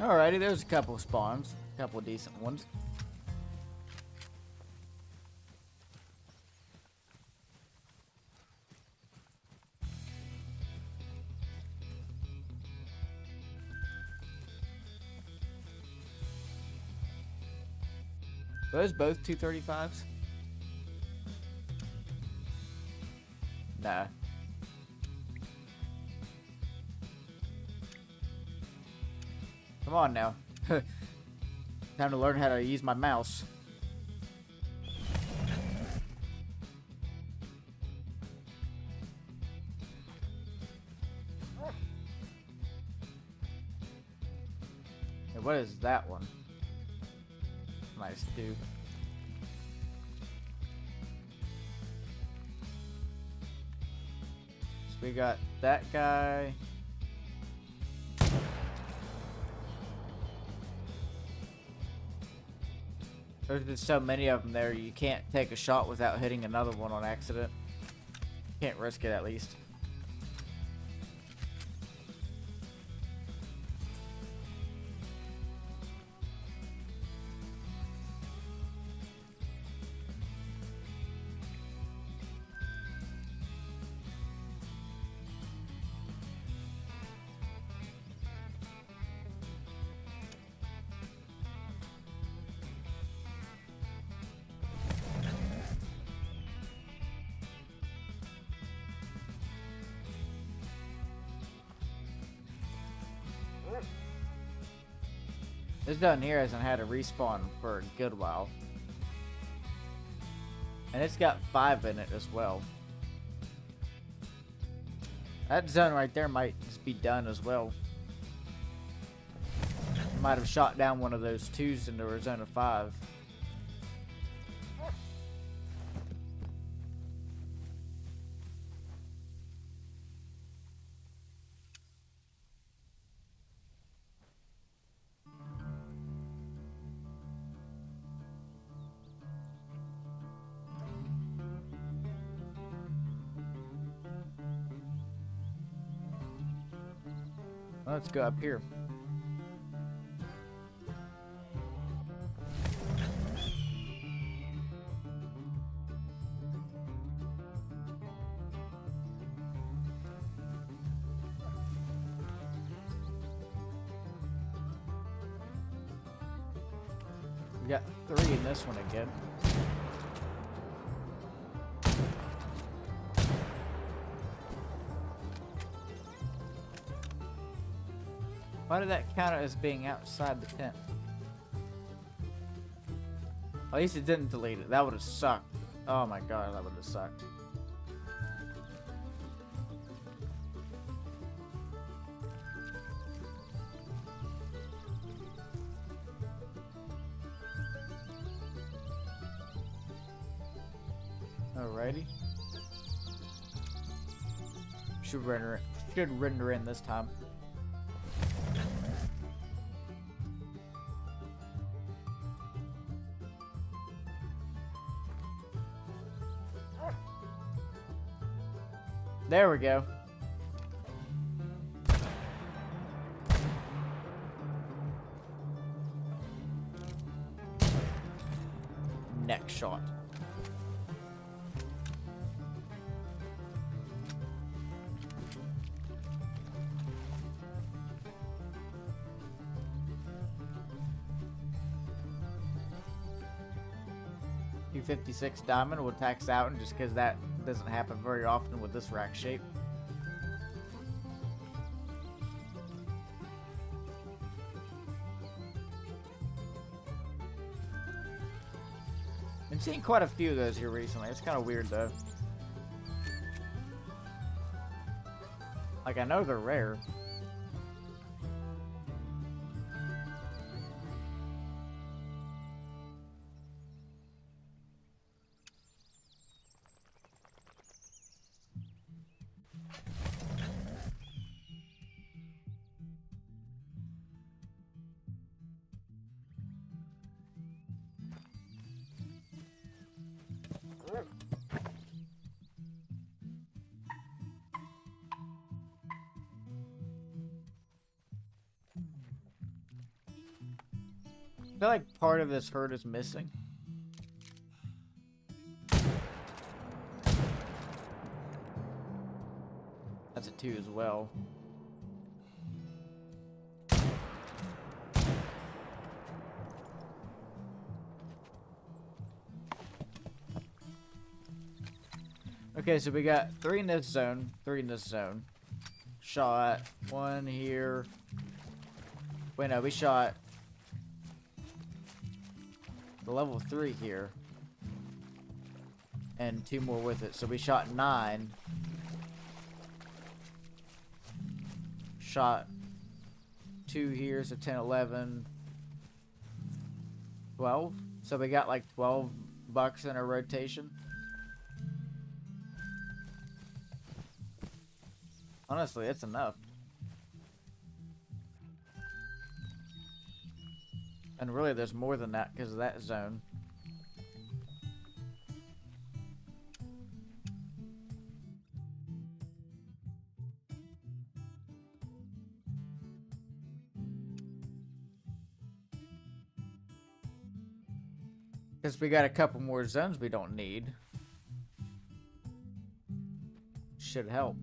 Alrighty, there's a couple spawns. A couple decent ones. Are those both 235s? Nah. Come on now. Time to learn how to use my mouse. Hey, what is that one? Nice dude. So we got that guy. There's just so many of them there, you can't take a shot without hitting another one on accident. Can't risk it, at least. This down here hasn't had a respawn for a good while. And it's got 5 in it as well. That zone right there might just be done as well. Might have shot down one of those 2s into a zone of 5. Let's go up here. We got 3 in this one again. Why did that count as being outside the tent? At least it didn't delete it. That would have sucked. Oh my god, that would have sucked. Alrighty. Should render in this time. There we go. Next shot. $256 diamond will tax out, and just because that doesn't happen very often with this rack shape. Been seeing quite a few of those here recently. It's kind of weird though. Like, I know they're rare. I feel like part of this herd is missing. That's a 2 as well. Okay, so we got 3 in this zone, 3 in this zone. Shot 1 here. Wait, no, we shot the level 3 here. And 2 more with it. So we shot 9. Shot 2 here, so 10, 11, 12. So we got like 12 bucks in our rotation. Honestly, it's enough. And really, there's more than that because of that zone. Because we got a couple more zones we don't need. Should help.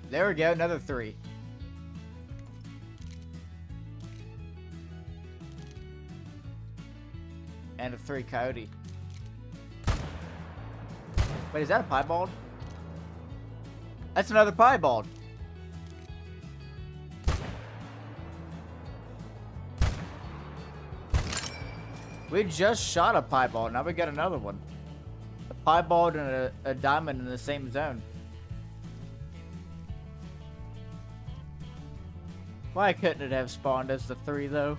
There we go, another 3. And a 3 coyote. Wait, is that a piebald? That's another piebald. We just shot a piebald, now we got another one. A piebald and a diamond in the same zone. Why couldn't it have spawned as the 3 though?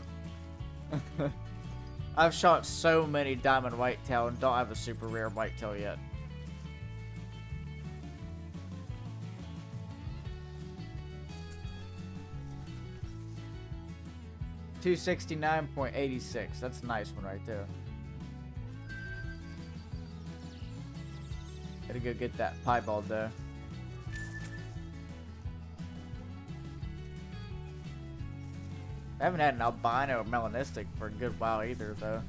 I've shot so many diamond whitetail and don't have a super rare whitetail yet. $269.86. That's a nice one right there. Gotta go get that piebald though. I haven't had an albino or melanistic for a good while either, though.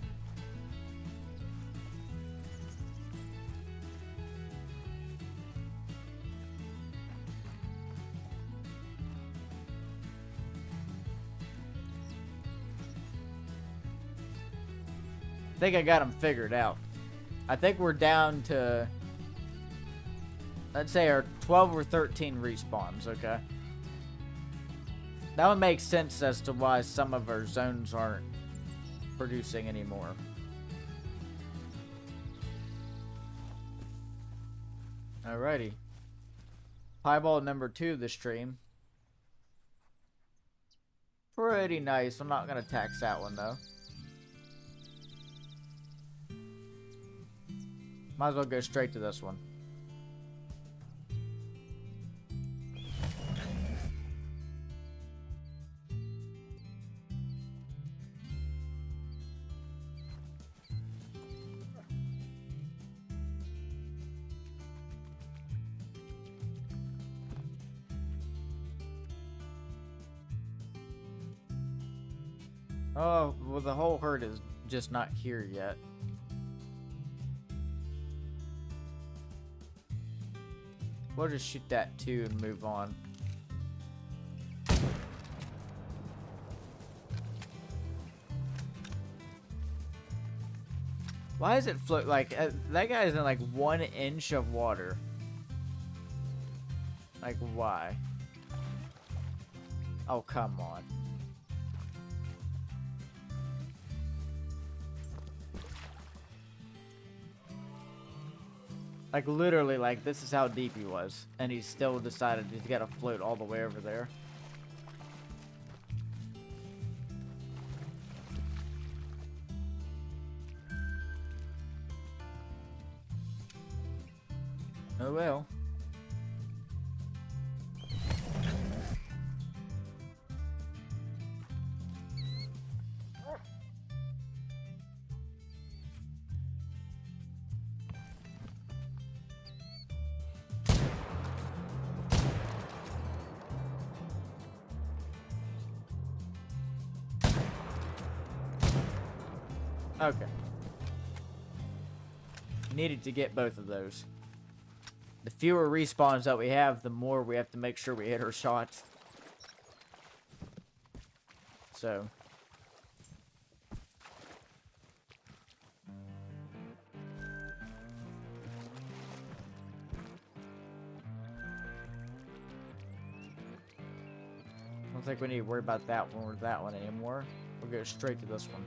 I think I got them figured out. I think we're down to, let's say, our 12 or 13 respawns, okay? That would make sense as to why some of our zones aren't producing anymore. Alrighty. Piebald number 2 of the stream. Pretty nice. I'm not going to tax that one, though. Might as well go straight to this one. Oh, well, the whole herd is just not here yet. We'll just shoot that too and move on. Why is it float like that guy is in like 1 inch of water? Like why? Oh, come on. Like literally, like this is how deep he was, and he still decided he's got to float all the way over there. Oh well. Okay. Needed to get both of those. The fewer respawns that we have, the more we have to make sure we hit our shots. So. I don't think we need to worry about that one or that one anymore. We'll go straight to this one.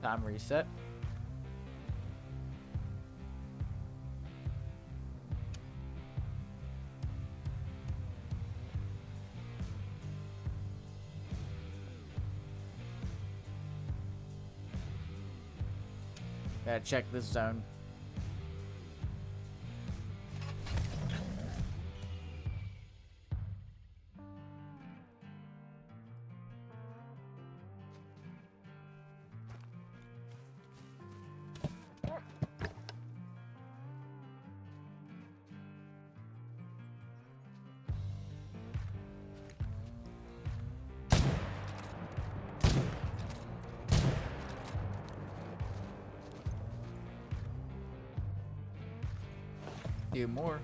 Time reset. Gotta check this zone. Do more.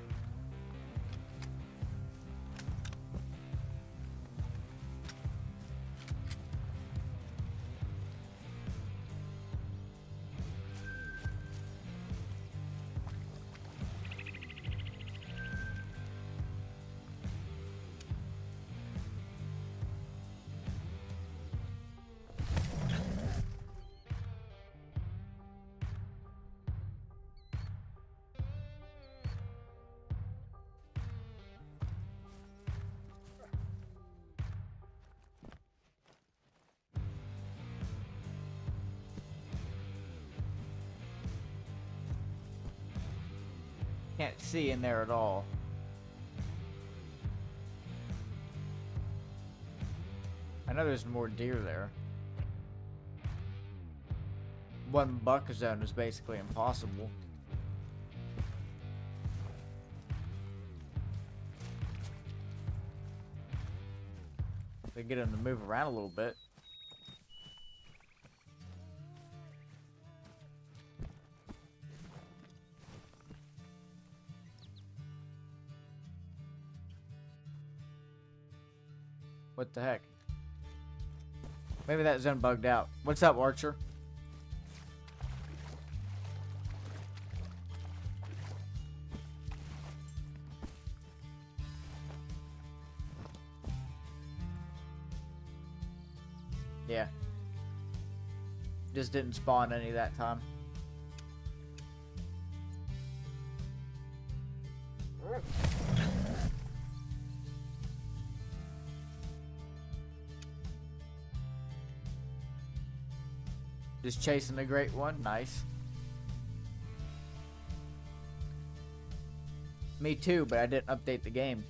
Can't see in there at all. I know there's more deer there. One buck zone is basically impossible. They get him to move around a little bit. What the heck? Maybe that zone bugged out. What's up, Archer? Yeah. Just didn't spawn any that time. Just chasing a great one. Nice. Me too, but I didn't update the game.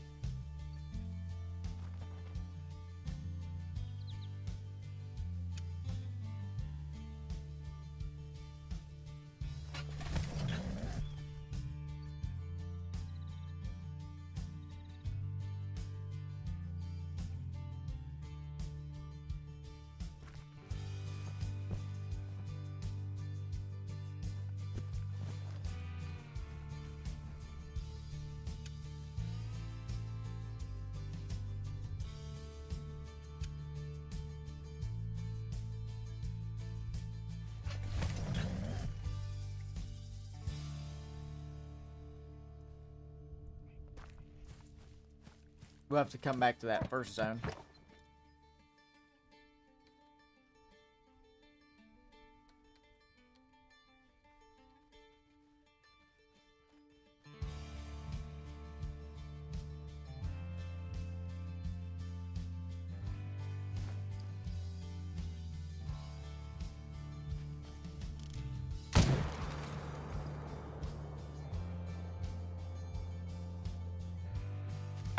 We'll have to come back to that first zone.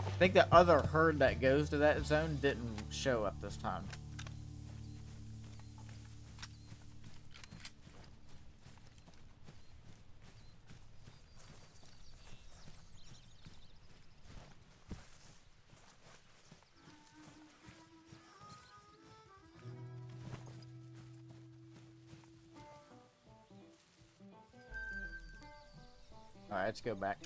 I think the other herd that goes to that zone didn't show up this time. Alright, let's go back.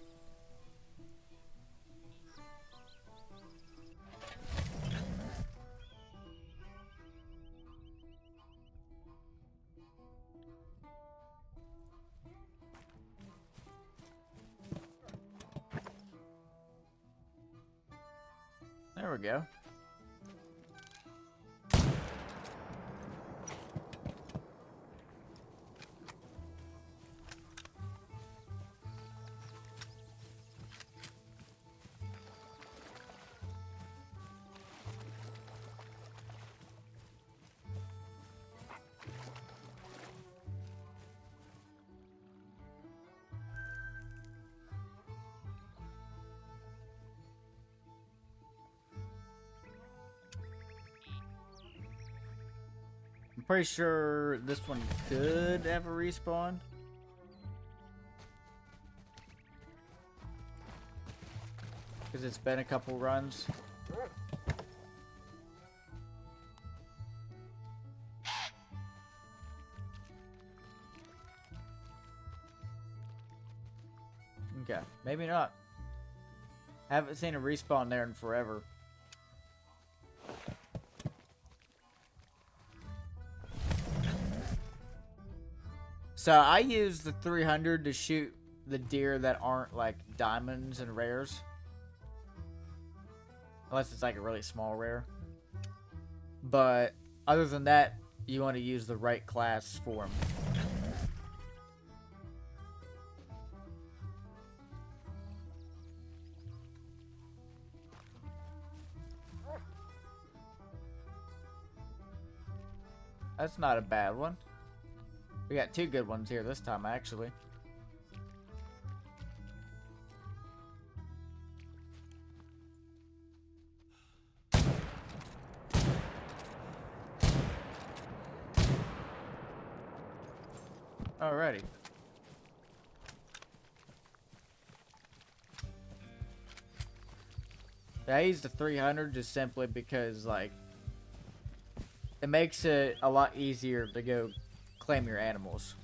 There we go. I'm pretty sure this one could have a respawn. Because it's been a couple runs. Okay, maybe not. Haven't seen a respawn there in forever. So I use the 300 to shoot the deer that aren't like diamonds and rares. Unless it's like a really small rare. But other than that, you want to use the right class for them. That's not a bad one. We got two good ones here this time, actually. Alrighty. I used the 300 just simply because, like, it makes it a lot easier to go claim your animals.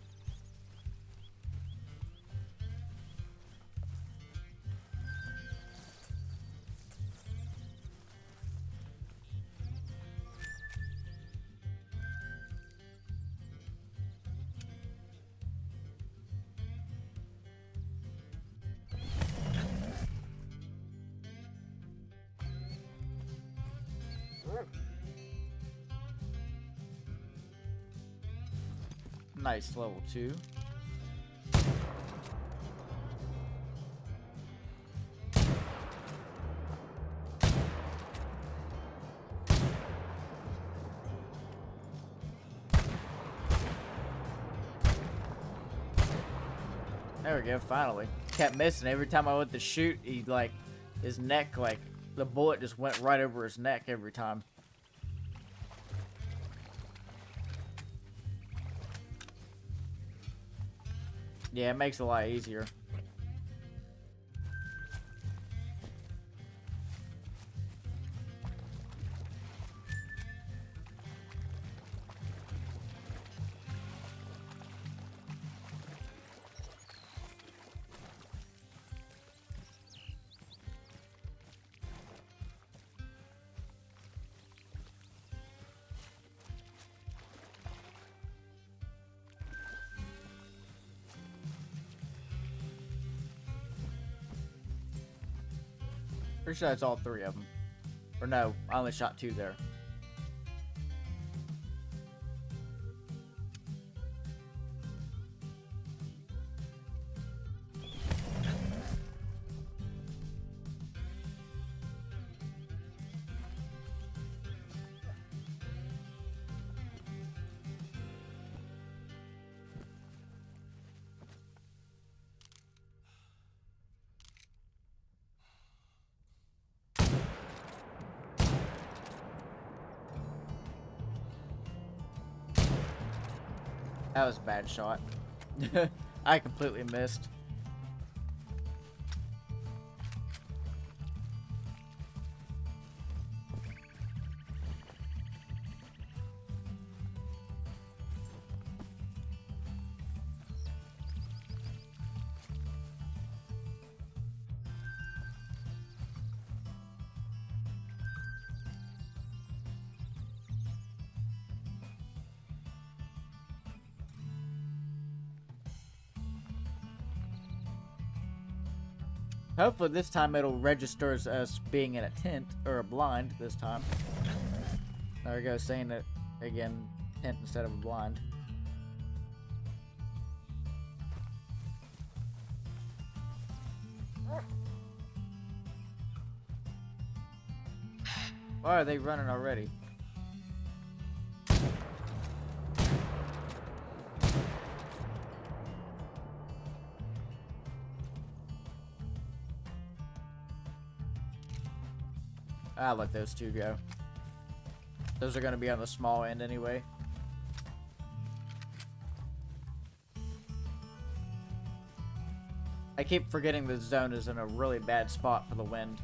Nice, level 2. There we go, finally. Kept missing. Every time I went to shoot, he, like, his neck, like, the bullet just went right over his neck every time. Yeah, it makes it a lot easier. Pretty sure that's all 3 of them. Or no, I only shot 2 there. That was a bad shot. I completely missed. Hopefully this time it'll register as us being in a tent, or a blind this time. There we go, saying it again, tent instead of a blind. Why are they running already? I'll let those 2 go. Those are going to be on the small end anyway. I keep forgetting the zone is in a really bad spot for the wind.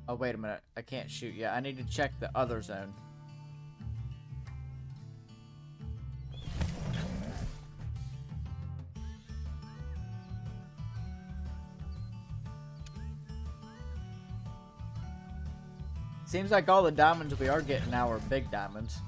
Oh, wait a minute. I can't shoot yet. I need to check the other zone. Seems like all the diamonds we are getting now are big diamonds.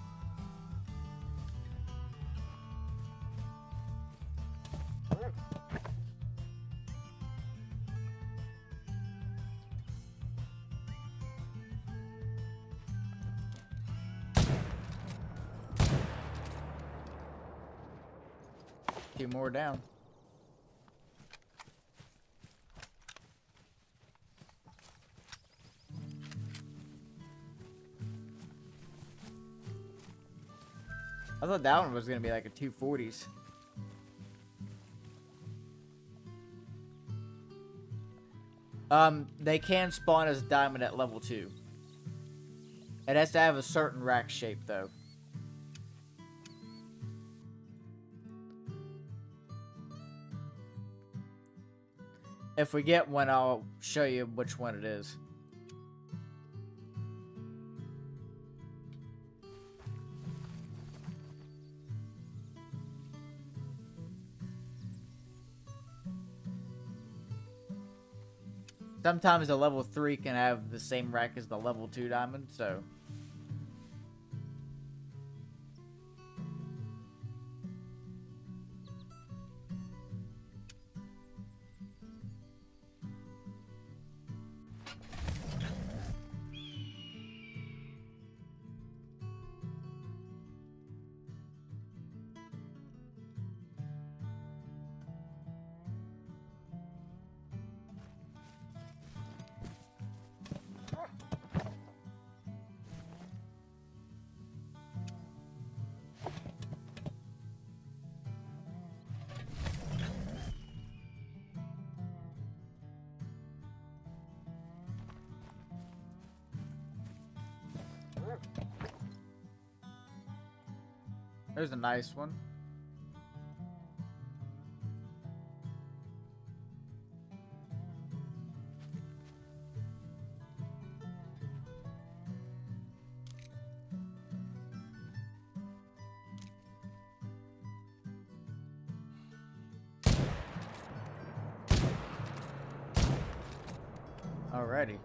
Two more down. I thought that one was gonna be like a 240s. They can spawn as diamond at level 2. It has to have a certain rack shape though. If we get one, I'll show you which one it is. Sometimes the level 3 can have the same rack as the level 2 diamond, so... There's a nice one. already.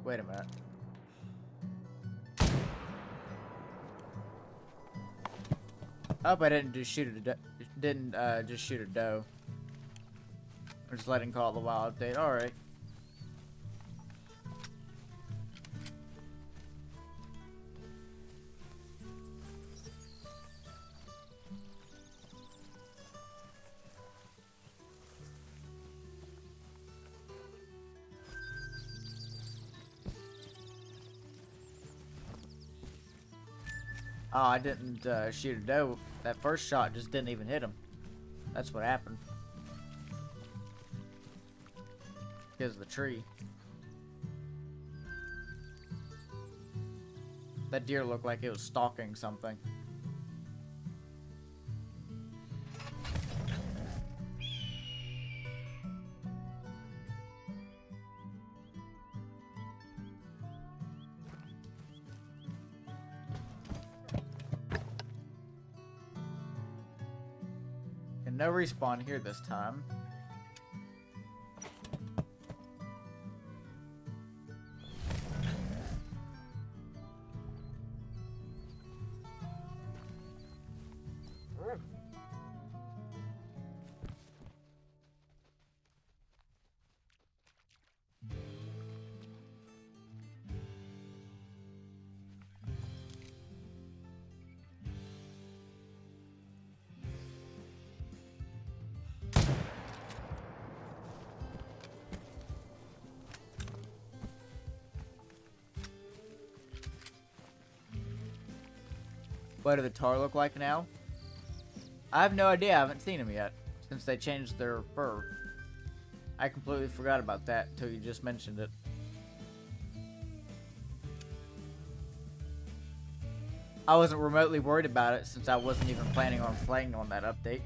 Wait a minute. Oh, I didn't just shoot just shoot a doe. I'm just letting call the wild update. All right. Oh, I didn't shoot a doe. That first shot just didn't even hit him. That's what happened. Because of the tree. That deer looked like it was stalking something. And no respawn here this time. What do the tar look like now? I have no idea. I haven't seen them yet since they changed their fur. I completely forgot about that until you just mentioned it. I wasn't remotely worried about it since I wasn't even planning on playing on that update.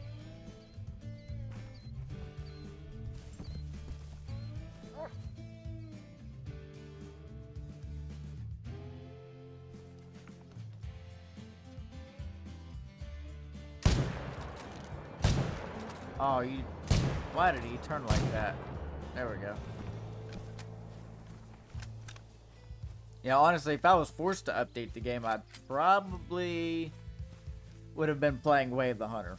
Oh, why did he turn like that? There we go. Yeah, honestly, if I was forced to update the game, I probably would have been playing Way of the Hunter.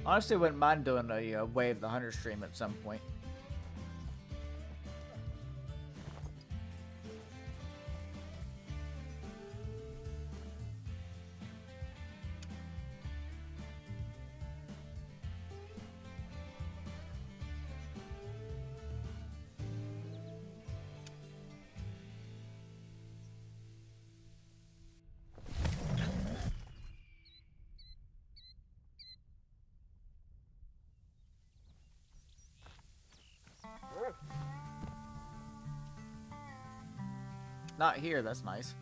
Honestly, wouldn't mind doing a Way of the Hunter stream at some point. Not here, that's nice.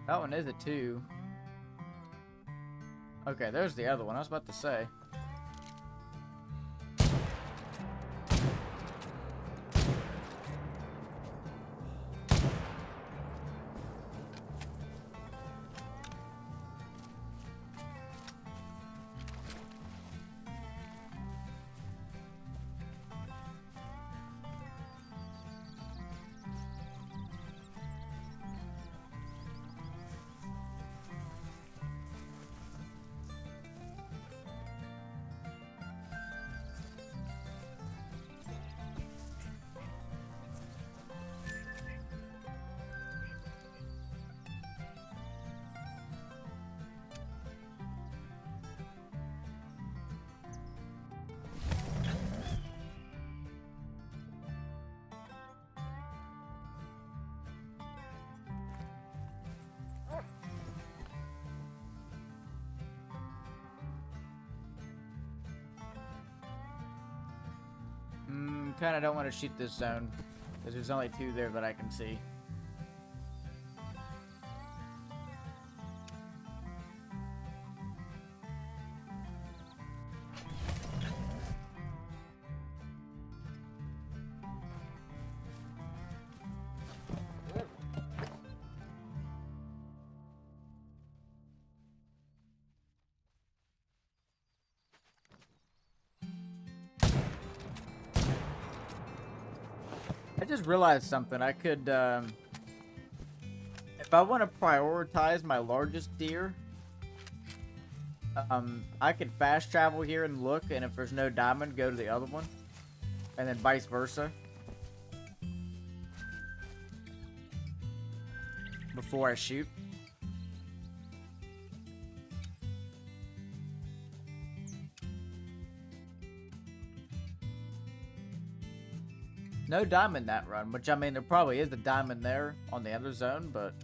That one is a 2. Okay, there's the other one. I was about to say. kind of don't want to shoot this zone, because there's only 2 there that I can see. I just realized something. I could, if I want to prioritize my largest deer, I could fast travel here and look, and if there's no diamond, go to the other one, and then vice versa. Before I shoot. No diamond that run, which I mean there probably is a diamond there on the other zone, but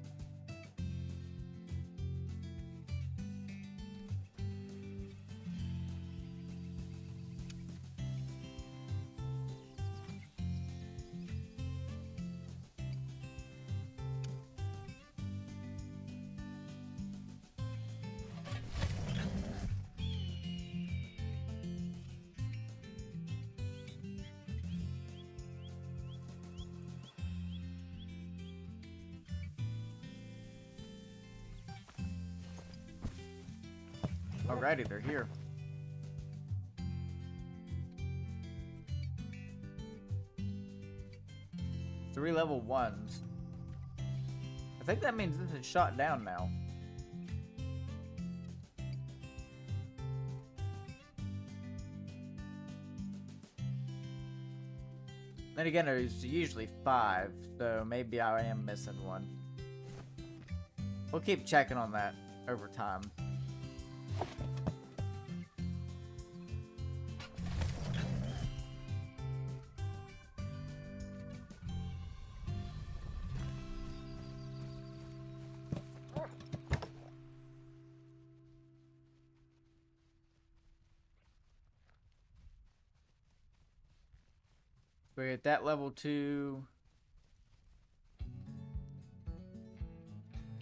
alrighty, they're here. Three level 1s. I think that means this is shot down now. Then again, there's usually 5, so maybe I am missing one. We'll keep checking on that over time. We're at that level 2.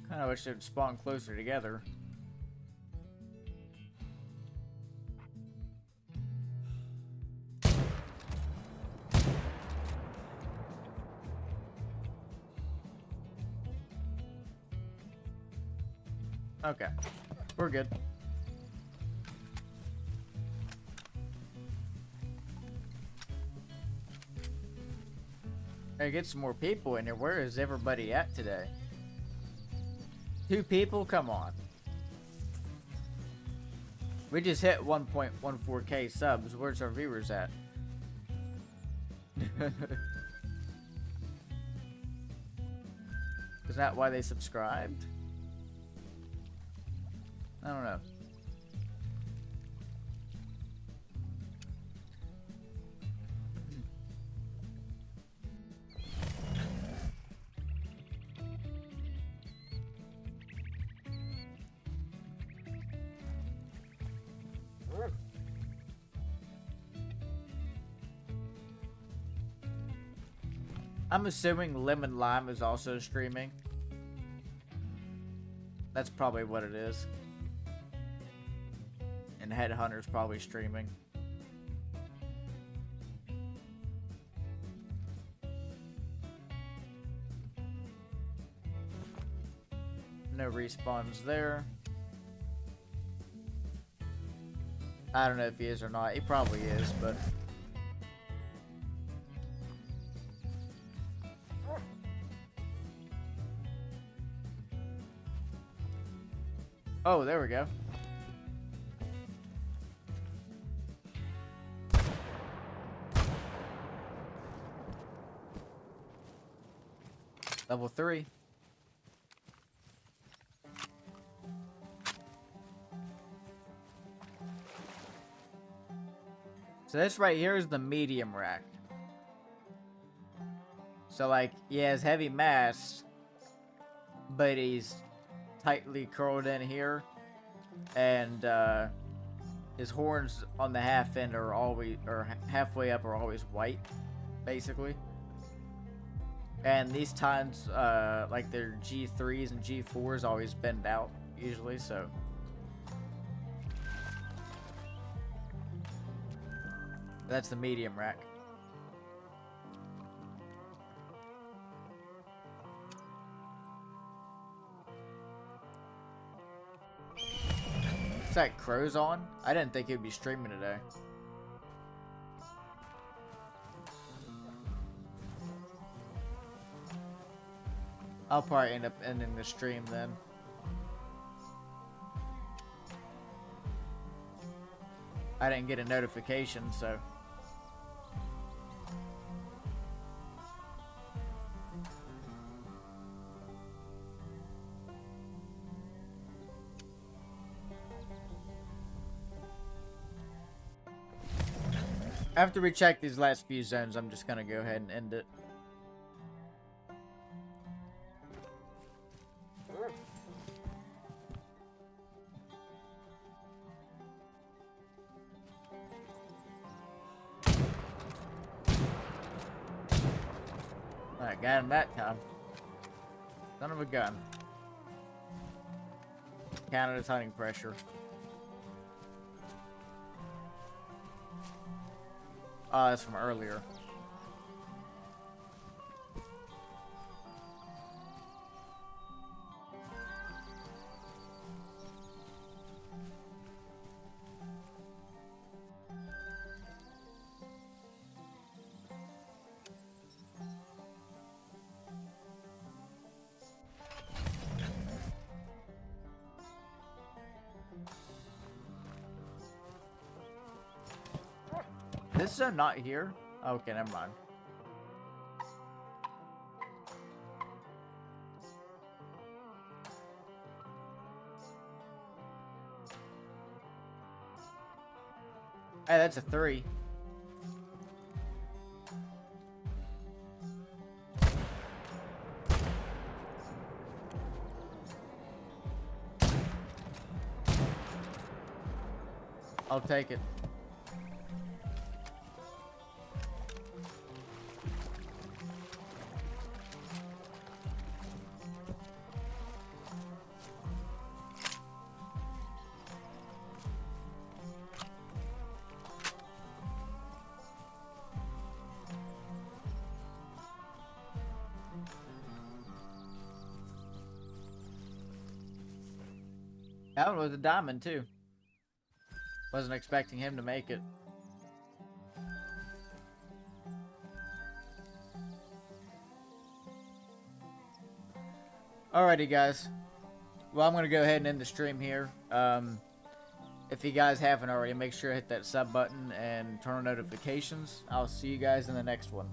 Kind of wish they'd spawn closer together. Okay, we're good. Gotta get some more people in here. Where is everybody at today? 2 people? Come on. We just hit 1.14k subs. Where's our viewers at? Is that why they subscribed? I don't know. I'm assuming Lemon Lime is also streaming. That's probably what it is. And Headhunter's probably streaming. No respawns there. I don't know if he is or not. He probably is, but... Oh, there we go. Level 3. So this right here is the medium rack. So like, he has heavy mass, but he's tightly curled in here, and his horns on the half end are always, or halfway up, are always white. basically. And these tines, like their G3s and G4s always bend out, usually, so. That's the medium rack. Is that Crow's on? I didn't think he'd be streaming today. I'll probably end up ending the stream then. I didn't get a notification, so. After we check these last few zones, I'm just gonna go ahead and end it. Alright, got him that time. Son of a gun. Counted his hunting pressure. Oh, that's from earlier. This zone not here? Okay, never mind. Hey, that's a 3. I'll take it. That one was a diamond, too. Wasn't expecting him to make it. Alrighty, guys. Well, I'm going to go ahead and end the stream here. If you guys haven't already, make sure to hit that sub button and turn on notifications. I'll see you guys in the next one.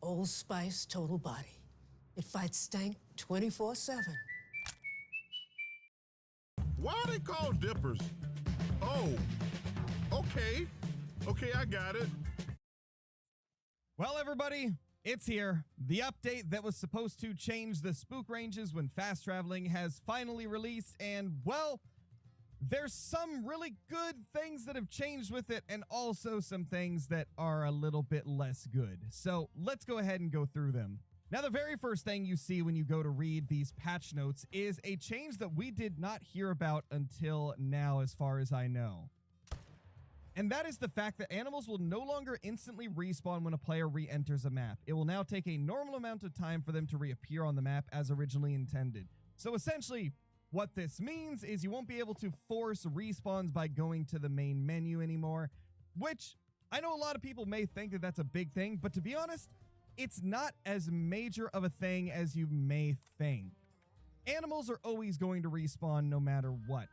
Old Spice Total Body. It fights stank 24/7. Why are they called dippers? Oh, okay. Okay, I got it. Well, everybody, it's here. The update that was supposed to change the spook ranges when fast traveling has finally released, and, well, there's some really good things that have changed with it, and also some things that are a little bit less good. So let's go ahead and go through them. Now, the very first thing you see when you go to read these patch notes is a change that we did not hear about until now, as far as I know. And that is the fact that animals will no longer instantly respawn when a player re-enters a map. It will now take a normal amount of time for them to reappear on the map as originally intended. So essentially, what this means is you won't be able to force respawns by going to the main menu anymore, which I know a lot of people may think that that's a big thing, but to be honest, it's not as major of a thing as you may think. Animals are always going to respawn no matter what.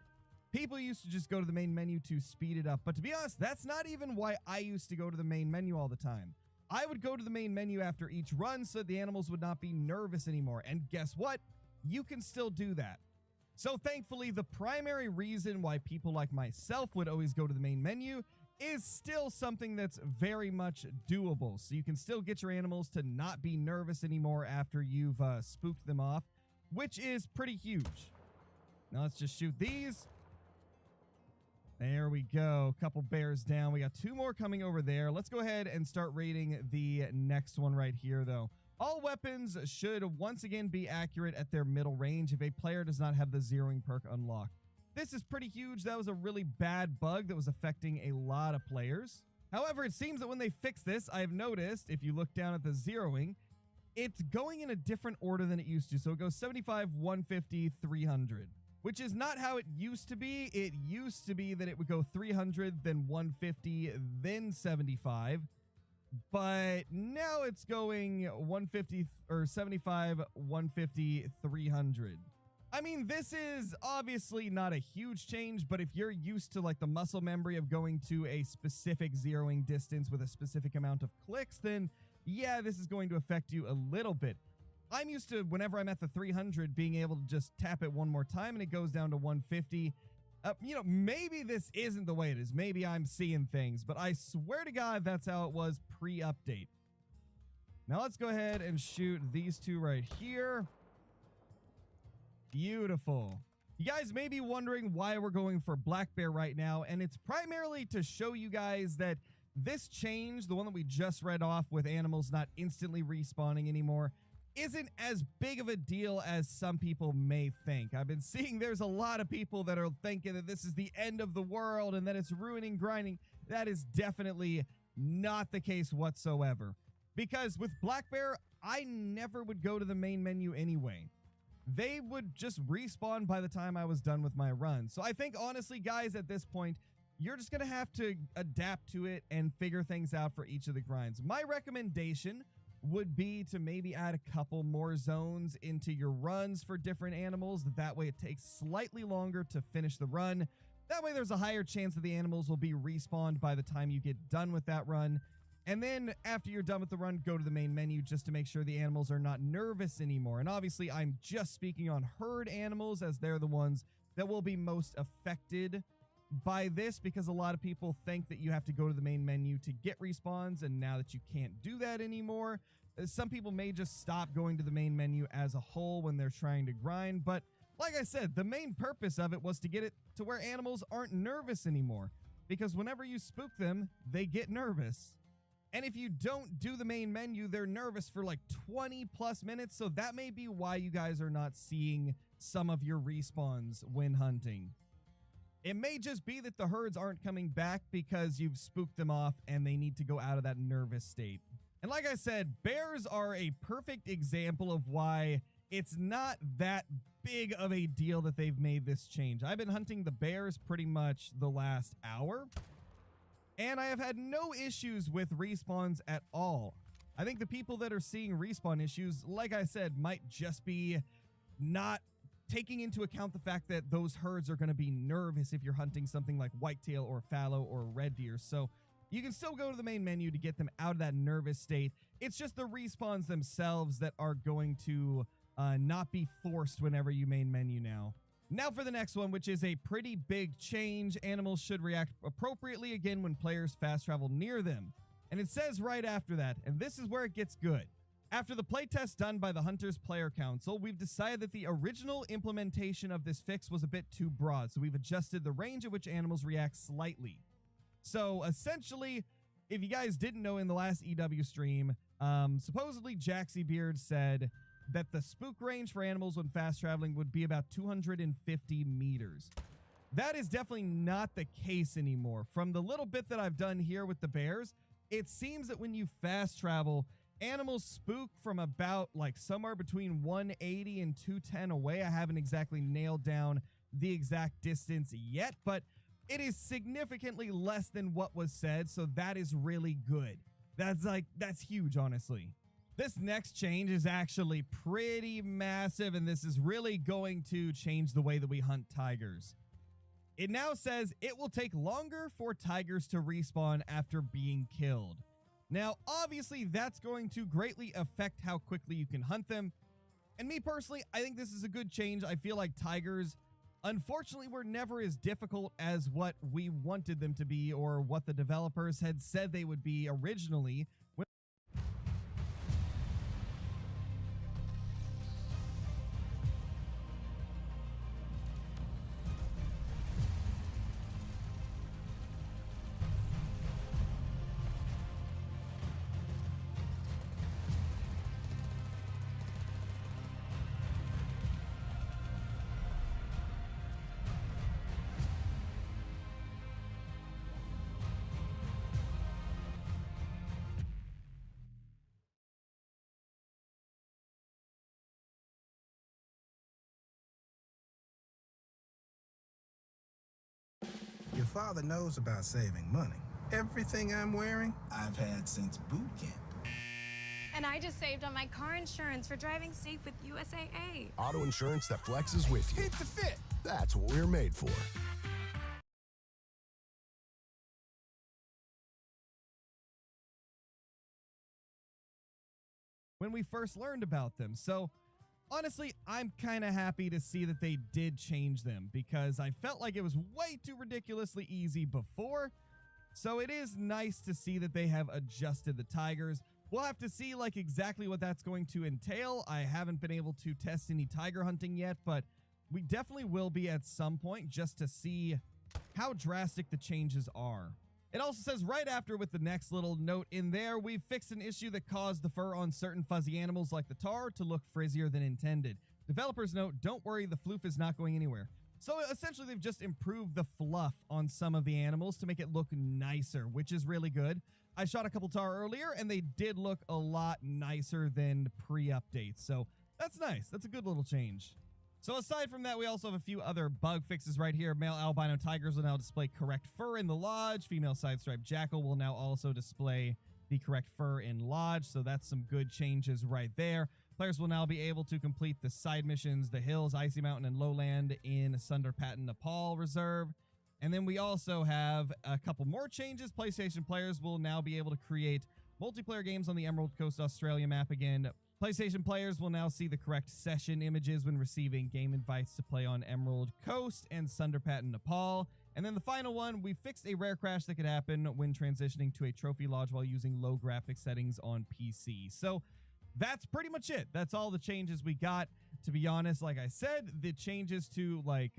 People used to just go to the main menu to speed it up, but to be honest, that's not even why I used to go to the main menu all the time. I would go to the main menu after each run so the animals would not be nervous anymore, and guess what? You can still do that. So thankfully, the primary reason why people like myself would always go to the main menu is still something that's very much doable. So you can still get your animals to not be nervous anymore after you've spooked them off, which is pretty huge. Now let's just shoot these. There we go. Couple bears down. We got 2 more coming over there. Let's go ahead and start raiding the next one right here, though. All weapons should once again be accurate at their middle range if a player does not have the zeroing perk unlocked. This is pretty huge. That was a really bad bug that was affecting a lot of players. However, it seems that when they fix this, I've noticed, if you look down at the zeroing, it's going in a different order than it used to. So it goes 75, 150, 300. Which is not how it used to be. It used to be that it would go 300, then 150, then 75. But now it's going 150 or 75, 150, 300. I mean, this is obviously not a huge change, but if you're used to like the muscle memory of going to a specific zeroing distance with a specific amount of clicks, then yeah, this is going to affect you a little bit. I'm used to, whenever I'm at the 300, being able to just tap it one more time and it goes down to 150. You know, maybe this isn't the way it is. Maybe I'm seeing things, but I swear to God, that's how it was pre-update. Now let's go ahead and shoot these 2 right here. Beautiful. You guys may be wondering why we're going for Black Bear right now, and it's primarily to show you guys that this change, the one that we just read off with animals not instantly respawning anymore, isn't as big of a deal as some people may think. I've been seeing there's a lot of people that are thinking that this is the end of the world and that it's ruining grinding. That is definitely not the case whatsoever. Because with Black Bear, I never would go to the main menu anyway. They would just respawn by the time I was done with my run. So I think honestly, guys, at this point, you're just going to have to adapt to it and figure things out for each of the grinds. My recommendation would be to maybe add a couple more zones into your runs for different animals. That way it takes slightly longer to finish the run. That way there's a higher chance that the animals will be respawned by the time you get done with that run. And then after you're done with the run, go to the main menu just to make sure the animals are not nervous anymore. And obviously I'm just speaking on herd animals as they're the ones that will be most affected by this, because a lot of people think that you have to go to the main menu to get respawns, and now that you can't do that anymore, some people may just stop going to the main menu as a whole when they're trying to grind. But like I said, the main purpose of it was to get it to where animals aren't nervous anymore, because whenever you spook them, they get nervous. And if you don't do the main menu, they're nervous for like 20 plus minutes. So that may be why you guys are not seeing some of your respawns when hunting. It may just be that the herds aren't coming back because you've spooked them off and they need to go out of that nervous state. And like I said, bears are a perfect example of why it's not that big of a deal that they've made this change. I've been hunting the bears pretty much the last hour, and I have had no issues with respawns at all. I think the people that are seeing respawn issues, like I said, might just be not taking into account the fact that those herds are going to be nervous if you're hunting something like whitetail or fallow or red deer. So You can still go to the main menu to get them out of that nervous state. It's just the respawns themselves that are going to not be forced whenever you main menu now. Now for the next one, which is a pretty big change. Animals should react appropriately again when players fast travel near them. And it says right after that, and this is where it gets good. After the playtest done by the Hunters Player Council, we've decided that the original implementation of this fix was a bit too broad, so we've adjusted the range at which animals react slightly. So essentially, if you guys didn't know in the last EW stream, supposedly Jaxie Beard said that the spook range for animals when fast traveling would be about 250 meters. That is definitely not the case anymore. From the little bit that I've done here with the bears, it seems that when you fast travel, animals spook from about like somewhere between 180 and 210 away. I haven't exactly nailed down the exact distance yet, but it is significantly less than what was said, so that is really good. That's huge, honestly. This next change is actually pretty massive, and this is really going to change the way that we hunt tigers. It now says it will take longer for tigers to respawn after being killed. Now, obviously, that's going to greatly affect how quickly you can hunt them. And me personally, I think this is a good change. I feel like tigers, unfortunately, were never as difficult as what we wanted them to be or what the developers had said they would be originally. Your father knows about saving money. Everything I'm wearing, I've had since boot camp. And I just saved on my car insurance for driving safe with USAA. Auto insurance that flexes with you. Hit the fit. That's what we're made for. When we first learned about them. So honestly, I'm kind of happy to see that they did change them because I felt like it was way too ridiculously easy before. So it is nice to see that they have adjusted the tigers. We'll have to see like exactly what that's going to entail. I haven't been able to test any tiger hunting yet, but we definitely will be at some point just to see how drastic the changes are. It also says right after with the next little note in there, we've fixed an issue that caused the fur on certain fuzzy animals like the tar to look frizzier than intended. Developers note, don't worry, the floof is not going anywhere. So essentially they've just improved the fluff on some of the animals to make it look nicer, which is really good. I shot a couple tar earlier and they did look a lot nicer than pre-updates. So that's nice. That's a good little change. So aside from that, we also have a few other bug fixes right here. Male albino tigers will now display correct fur in the lodge. Female side-striped jackal will now also display the correct fur in lodge. So that's some good changes right there. Players will now be able to complete the side missions, the hills, Icy Mountain, and Lowland in Sunder Patin, Nepal Reserve. And then we also have a couple more changes. PlayStation players will now be able to create multiplayer games on the Emerald Coast Australia map again. PlayStation players will now see the correct session images when receiving game invites to play on Emerald Coast and Sunder Patin, Nepal. And then the final one, we fixed a rare crash that could happen when transitioning to a trophy lodge while using low graphic settings on PC. So that's pretty much it. That's all the changes we got. To be honest, like I said, the changes to like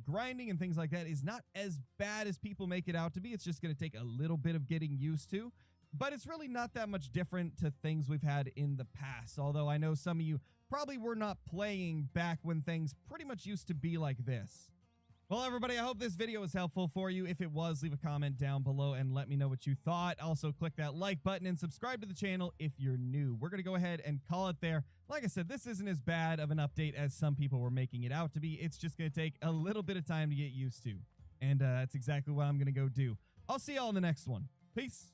grinding and things like that is not as bad as people make it out to be. It's just going to take a little bit of getting used to. But it's really not that much different to things we've had in the past. Although I know some of you probably were not playing back when things pretty much used to be like this. Well, everybody, I hope this video was helpful for you. If it was, leave a comment down below and let me know what you thought. Also, click that like button and subscribe to the channel if you're new. We're going to go ahead and call it there. Like I said, this isn't as bad of an update as some people were making it out to be. It's just going to take a little bit of time to get used to. And that's exactly what I'm going to go do. I'll see y'all in the next one. Peace.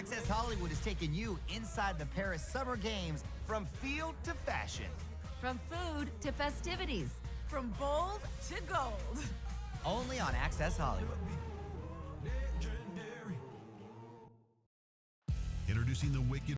Access Hollywood is taking you inside the Paris Summer Games from field to fashion. From food to festivities. From bold to gold. Only on Access Hollywood. Introducing the Wicked